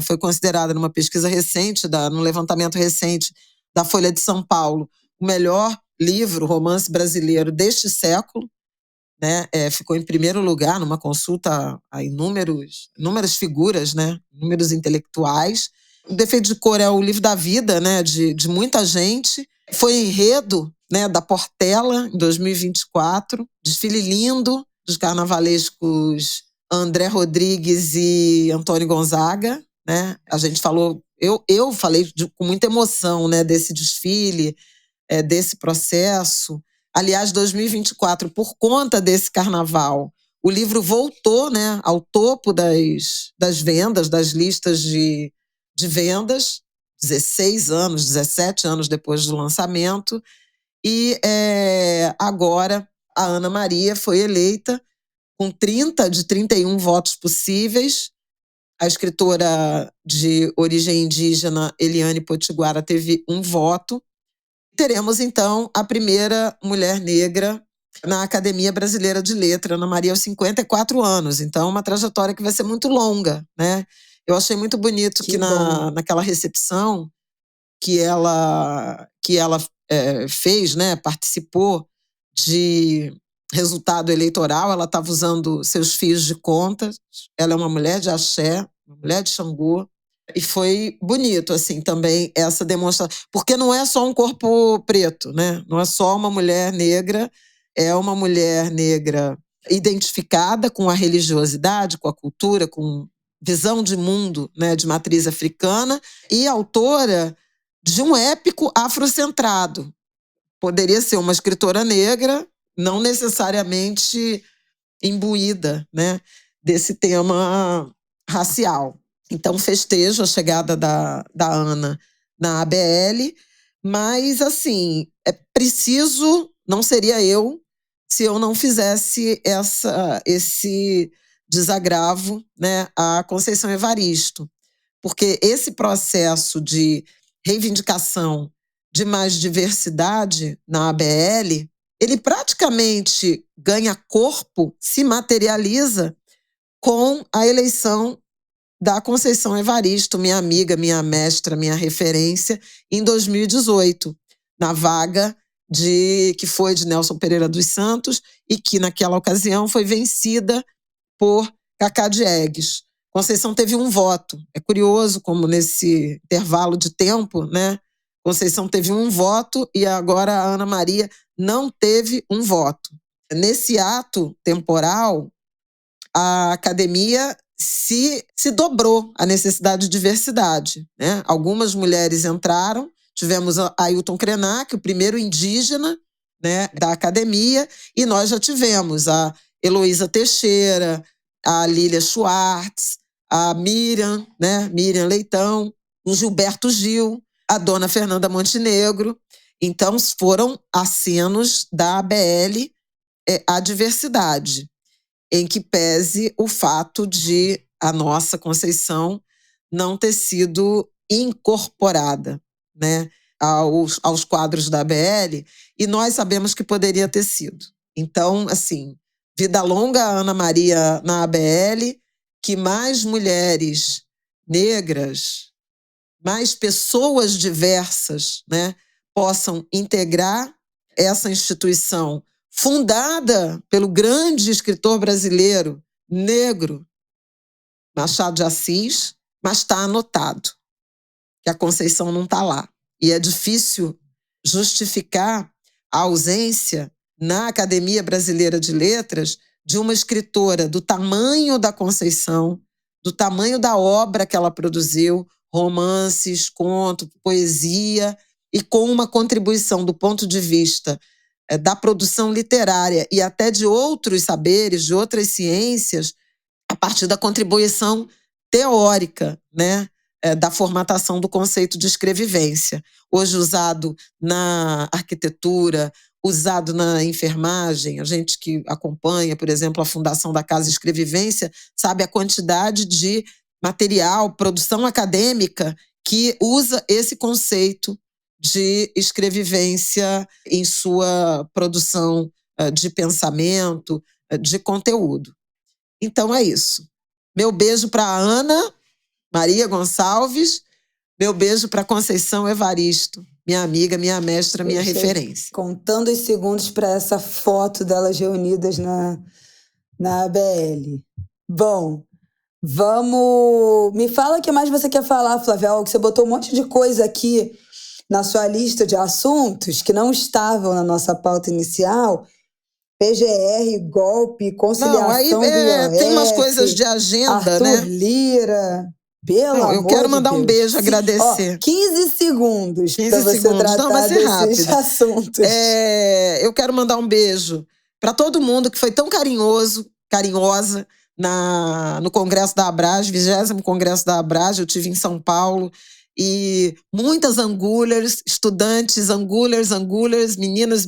Foi considerada numa pesquisa recente, num levantamento recente da Folha de São Paulo, o melhor livro, romance brasileiro deste século, né? Ficou em primeiro lugar numa consulta a inúmeras figuras, né? Inúmeros intelectuais. O Defeito de Cor é o livro da vida, né? de muita gente. Foi enredo, né, da Portela, em 2024. Desfile lindo dos carnavalescos André Rodrigues e Antônio Gonzaga, né? A gente falou, eu falei com muita emoção, né, desse desfile, desse processo. Aliás, 2024, por conta desse carnaval, o livro voltou, né, ao topo das vendas, das listas de vendas, 16 anos, 17 anos depois do lançamento. E agora a Ana Maria foi eleita com 30 de 31 votos possíveis. A escritora de origem indígena, Eliane Potiguara, teve 1 voto. Teremos, então, a primeira mulher negra na Academia Brasileira de Letras, Ana Maria, aos 54 anos. Então, uma trajetória que vai ser muito longa, né? Eu achei muito bonito que naquela recepção que ela fez, né, participou de resultado eleitoral, ela estava usando seus fios de conta, ela é uma mulher de axé, uma mulher de Xangô, e foi bonito, assim, também essa demonstração, porque não é só um corpo preto, né, não é só uma mulher negra, é uma mulher negra identificada com a religiosidade, com a cultura, com visão de mundo, né, de matriz africana, e autora de um épico afrocentrado. Poderia ser uma escritora negra, não necessariamente imbuída, né, desse tema racial. Então, festejo a chegada da Ana na ABL, mas, assim, é preciso, não seria eu, se eu não fizesse esse desagravo, né, à Conceição Evaristo. Porque esse processo de reivindicação de mais diversidade na ABL, ele praticamente ganha corpo, se materializa com a eleição da Conceição Evaristo, minha amiga, minha mestra, minha referência, em 2018, na vaga que foi de Nelson Pereira dos Santos e que, naquela ocasião, foi vencida por Cacá Diegues. Conceição teve 1 voto. É curioso como nesse intervalo de tempo, né? Conceição teve 1 voto e agora a Ana Maria não teve 1 voto. Nesse ato temporal, a academia se dobrou à necessidade de diversidade, né? Algumas mulheres entraram, tivemos a Ailton Krenak, o primeiro indígena, né, da academia, e nós já tivemos a Heloísa Teixeira, a Lília Schwartz, a Miriam, né, Miriam Leitão, o Gilberto Gil, a dona Fernanda Montenegro. Então, foram acenos da ABL à diversidade, em que pese o fato de a nossa Conceição não ter sido incorporada, né, aos quadros da ABL, e nós sabemos que poderia ter sido. Então, assim, vida longa a Ana Maria na ABL, que mais mulheres negras, mais pessoas diversas, né, possam integrar essa instituição fundada pelo grande escritor brasileiro negro, Machado de Assis, mas está anotado que a Conceição não está lá. E é difícil justificar a ausência na Academia Brasileira de Letras de uma escritora do tamanho da Conceição, do tamanho da obra que ela produziu, romances, conto, poesia, e com uma contribuição do ponto de vista da produção literária e até de outros saberes, de outras ciências, a partir da contribuição teórica, né, da formatação do conceito de escrevivência, hoje usado na arquitetura, usado na enfermagem. A gente que acompanha, por exemplo, a fundação da Casa Escrevivência, sabe a quantidade de material, produção acadêmica que usa esse conceito de escrevivência em sua produção de pensamento, de conteúdo. Então é isso. Meu beijo para a Ana Maria Gonçalves, meu beijo para Conceição Evaristo, minha amiga, minha mestra, minha referência. Contando os segundos para essa foto delas reunidas na ABL. Bom, vamos... Me fala o que mais você quer falar, Flávia, que você botou um monte de coisa aqui na sua lista de assuntos que não estavam na nossa pauta inicial. PGR, golpe, conciliação do IOF, tem umas coisas de agenda, Arthur né? Lira, pelo amor de Deus. Eu quero mandar um beijo, agradecer. 15 segundos para você tratar desses assuntos. Eu quero mandar um beijo para todo mundo que foi tão carinhosa no Congresso da Abrage, 20º Congresso da Abrage. Eu estive em São Paulo. E muitas angulers, estudantes, angulers, meninas,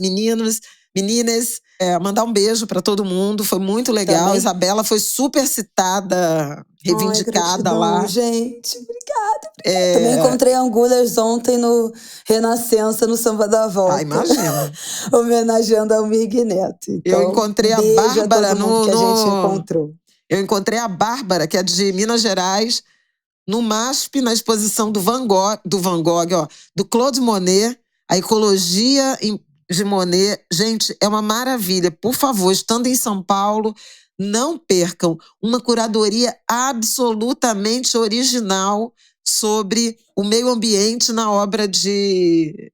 mandar um beijo para todo mundo, foi muito legal. Também. Isabela foi super citada, reivindicada lá. Gente, obrigada. Também encontrei angulers ontem no Renascença, no Samba da Volta. Imagina. Homenageando a Almir Neto. Então, eu encontrei a Bárbara que a gente encontrou. Eu encontrei a Bárbara, que é de Minas Gerais, no MASP, na exposição do Van Gogh, do Claude Monet, a ecologia de Monet. Gente, é uma maravilha. Por favor, estando em São Paulo, não percam uma curadoria absolutamente original sobre o meio ambiente na obra de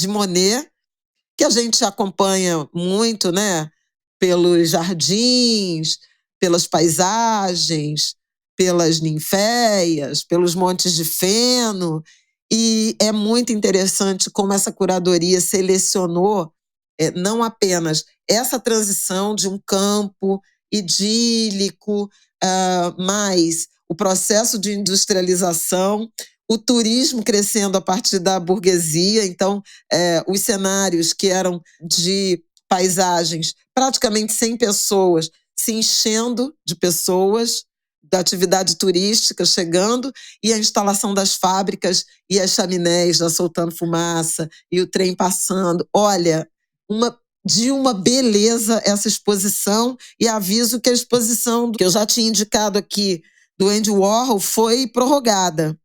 Monet, que a gente acompanha muito, né? Pelos jardins, pelas paisagens, pelas ninféias, pelos montes de feno. E é muito interessante como essa curadoria selecionou não apenas essa transição de um campo idílico, mas o processo de industrialização, o turismo crescendo a partir da burguesia. Então, os cenários que eram de paisagens praticamente sem pessoas, se enchendo de pessoas, da atividade turística chegando, e a instalação das fábricas e as chaminés já soltando fumaça e o trem passando. Olha, de uma beleza essa exposição, e aviso que a exposição que eu já tinha indicado aqui do Andy Warhol foi prorrogada.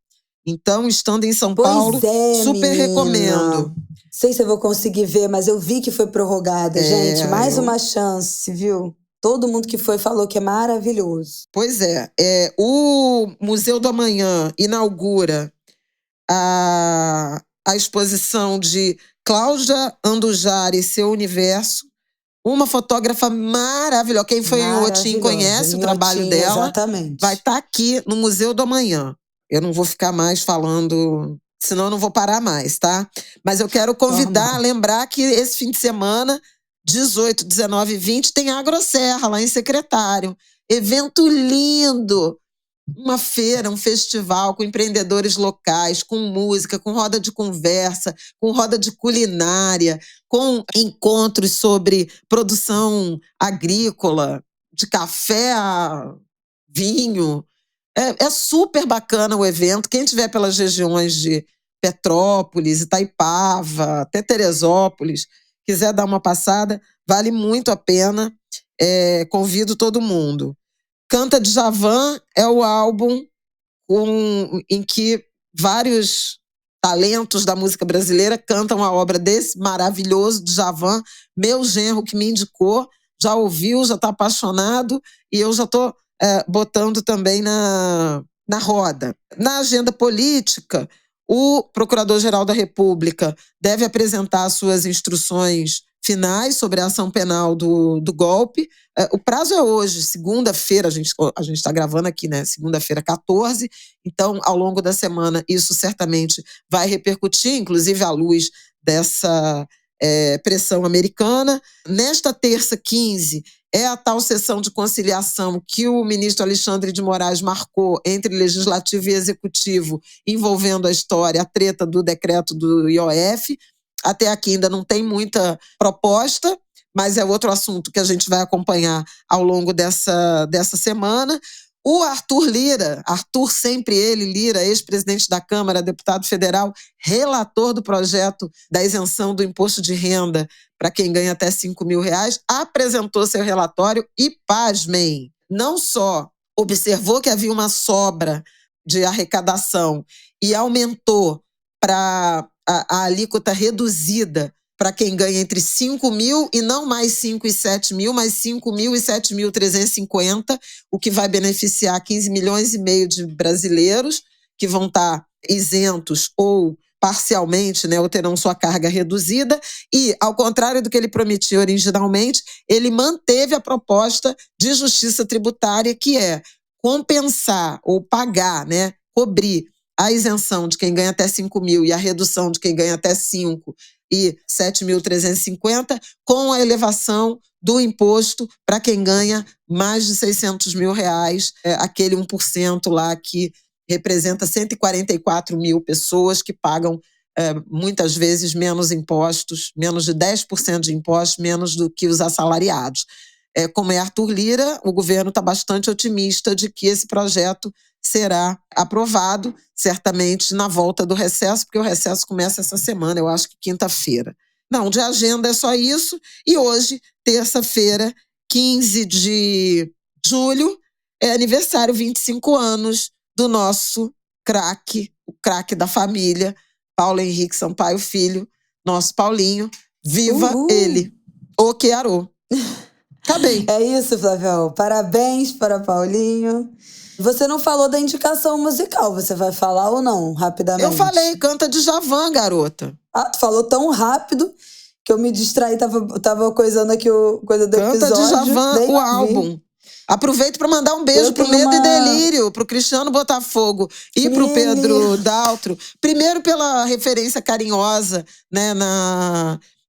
Então, estando em São Paulo, super recomendo. Não sei se eu vou conseguir ver, mas eu vi que foi prorrogada, gente. Mais uma chance, viu? Todo mundo que foi falou que é maravilhoso. Pois é. O Museu do Amanhã inaugura a exposição de Cláudia Andujar e Seu Universo, uma fotógrafa maravilhosa. Quem foi em Inhotim conhece o trabalho dela. Exatamente. Vai estar aqui no Museu do Amanhã. Eu não vou ficar mais falando, senão eu não vou parar mais, tá? Mas eu quero convidar, lembrar que esse fim de semana, 18, 19 e 20, tem Agroserra, lá em Secretário. Evento lindo. Uma feira, um festival com empreendedores locais, com música, com roda de conversa, com roda de culinária, com encontros sobre produção agrícola, de café a vinho. É super bacana o evento. Quem estiver pelas regiões de Petrópolis, Itaipava, até Teresópolis, quiser dar uma passada, vale muito a pena. Convido todo mundo. Canta Djavan é o álbum em que vários talentos da música brasileira cantam a obra desse maravilhoso Djavan. Meu genro que me indicou, já ouviu, já está apaixonado, e eu já estou botando também na roda. Na agenda política, o Procurador-Geral da República deve apresentar suas instruções finais sobre a ação penal do golpe. O prazo é hoje, segunda-feira, a gente está gravando aqui, né? Segunda-feira, 14. Então, ao longo da semana, isso certamente vai repercutir, inclusive à luz dessa pressão americana. Nesta terça, 15, é a tal sessão de conciliação que o ministro Alexandre de Moraes marcou entre Legislativo e Executivo, envolvendo a treta do decreto do IOF. Até aqui ainda não tem muita proposta, mas é outro assunto que a gente vai acompanhar ao longo dessa semana. O Arthur Lira, Lira, ex-presidente da Câmara, deputado federal, relator do projeto da isenção do imposto de renda para quem ganha até R$5.000, apresentou seu relatório e, pasmem, não só observou que havia uma sobra de arrecadação e aumentou para a alíquota reduzida para quem ganha entre 5.000 e não mais 5 e 7 mil, mas 5.000 e 7.350, o que vai beneficiar 15 milhões e meio de brasileiros que vão estar isentos ou parcialmente, né, ou terão sua carga reduzida. E, ao contrário do que ele prometia originalmente, ele manteve a proposta de justiça tributária, que é compensar ou pagar, né, cobrir a isenção de quem ganha até 5.000 e a redução de quem ganha até 5 e 7.350, com a elevação do imposto para quem ganha mais de R$600.000, aquele 1% lá que representa 144 mil pessoas que pagam muitas vezes menos impostos, menos de 10% de impostos, menos do que os assalariados. Como é Arthur Lira, o governo está bastante otimista de que esse projeto será aprovado, certamente na volta do recesso, porque o recesso começa essa semana, eu acho que quinta-feira. Não, de agenda é só isso. E hoje, terça-feira, 15 de julho, é aniversário, 25 anos, do nosso craque, o craque da família, Paulo Henrique Sampaio Filho, nosso Paulinho. Viva ele! O Quearô. Acabei. É isso, Flavião. Parabéns para Paulinho. Você não falou da indicação musical. Você vai falar ou não, rapidamente? Eu falei, canta Djavan, garota. Ah, tu falou tão rápido que eu me distraí. Tava coisando aqui coisa do canta episódio. Canta Djavan, o álbum. Aproveito para mandar um beijo pro Medo e Delírio, pro Cristiano Botafogo e pro Pedro Daltro. Primeiro pela referência carinhosa, né,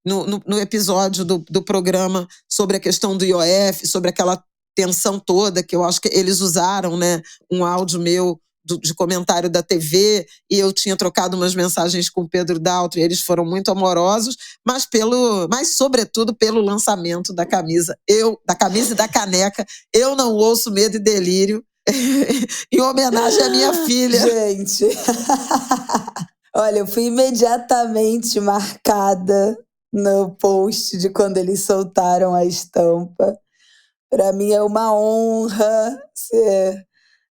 no episódio do programa sobre a questão do IOF, sobre aquela tensão toda que eu acho que eles usaram, né, um áudio meu de comentário da TV, e eu tinha trocado umas mensagens com o Pedro Daltro, e eles foram muito amorosos, mas sobretudo pelo lançamento da camisa e da caneca. Eu não ouço Medo e Delírio, em homenagem à minha filha. Gente, olha, eu fui imediatamente marcada no post de quando eles soltaram a estampa. Para mim é uma honra ser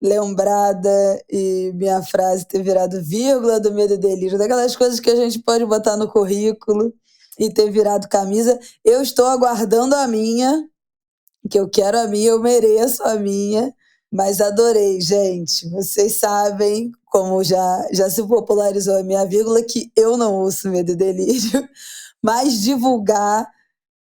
lembrada e minha frase ter virado vírgula do Medo e Delírio, daquelas coisas que a gente pode botar no currículo e ter virado camisa. Eu estou aguardando a minha, que eu quero a minha, eu mereço a minha, mas adorei, gente. Vocês sabem, como já se popularizou a minha vírgula, que eu não ouço Medo e Delírio, mas divulgar,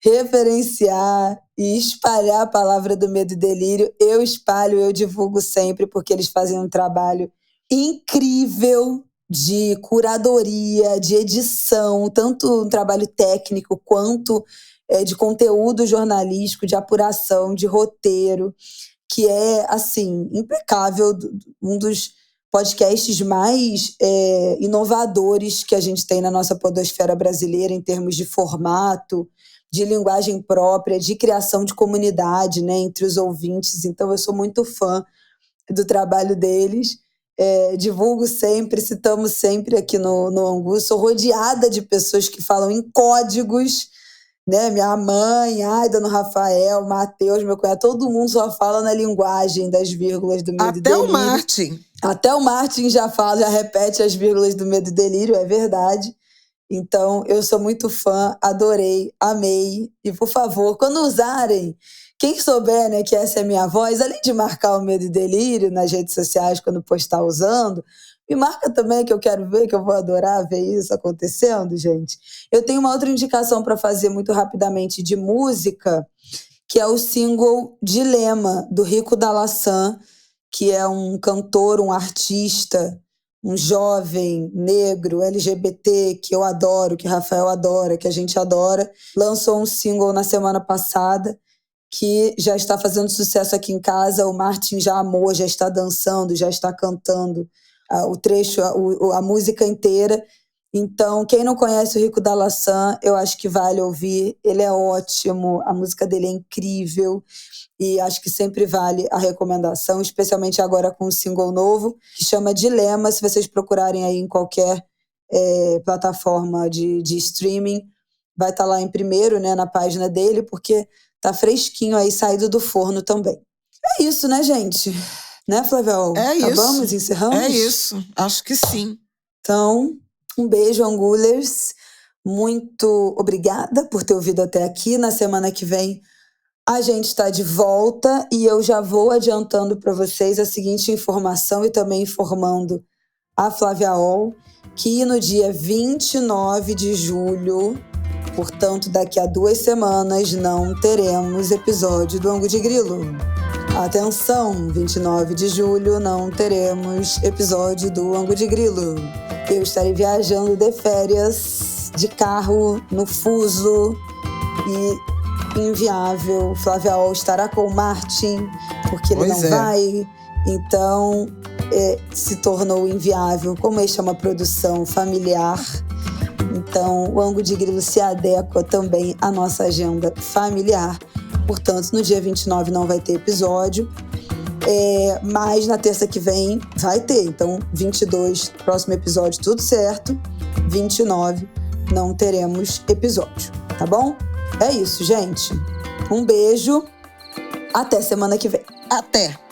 referenciar e espalhar a palavra do Medo e Delírio, eu espalho, eu divulgo sempre, porque eles fazem um trabalho incrível de curadoria, de edição, tanto um trabalho técnico quanto de conteúdo jornalístico, de apuração, de roteiro, que é, assim, impecável, um dos podcasts mais inovadores que a gente tem na nossa podosfera brasileira em termos de formato, de linguagem própria, de criação de comunidade, né, entre os ouvintes. Então, eu sou muito fã do trabalho deles. Divulgo sempre, citamos sempre aqui no Angu. Sou rodeada de pessoas que falam em códigos, né? Minha mãe, Dona Rafael, Matheus, meu cunhado, todo mundo só fala na linguagem das vírgulas do Medo e Delírio. Até o Martin. Até o Martin já repete as vírgulas do Medo e Delírio, é verdade. Então, eu sou muito fã, adorei, amei. E, por favor, quando usarem, Quem souber, né, que essa é a minha voz, além de marcar o Medo e Delírio nas redes sociais quando postar usando, me marca também, que eu quero ver, que eu vou adorar ver isso acontecendo, gente. Eu tenho uma outra indicação para fazer muito rapidamente de música, que é o single Dilema, do Rico da Laçã, que é um cantor, um artista, um jovem negro, LGBT, que eu adoro, que Rafael adora, que a gente adora. Lançou um single na semana passada, que já está fazendo sucesso aqui em casa. O Martin já amou, já está dançando, já está cantando o trecho, a música inteira. Então, quem não conhece o Rico da Laçã, eu acho que vale ouvir. Ele é ótimo, a música dele é incrível e acho que sempre vale a recomendação, especialmente agora com um single novo, que chama Dilema. Se vocês procurarem aí em qualquer plataforma de streaming, vai estar lá em primeiro, né, na página dele, porque tá fresquinho aí, saído do forno também. É isso, né, gente? Né, Flávia? Acabamos? Encerramos? É isso, acho que sim. Então, um beijo, Angulers. Muito obrigada por ter ouvido até aqui. Na semana que vem a gente está de volta e eu já vou adiantando para vocês a seguinte informação e também informando a Flávia Ol, que no dia 29 de julho, portanto daqui a 2 semanas, não teremos episódio do Angu de Grilo. Atenção, 29 de julho não teremos episódio do Angu de Grilo. Eu estarei viajando de férias, de carro, no fuso e inviável. Flávia Ol estará com o Martin, porque ele não vai. Então, se tornou inviável. Como este é uma produção familiar, então o Angu de Grilo se adequa também à nossa agenda familiar. Portanto, no dia 29 não vai ter episódio, mas na terça que vem vai ter. Então, 22, próximo episódio, tudo certo. 29, não teremos episódio, tá bom? É isso, gente. Um beijo. Até semana que vem. Até!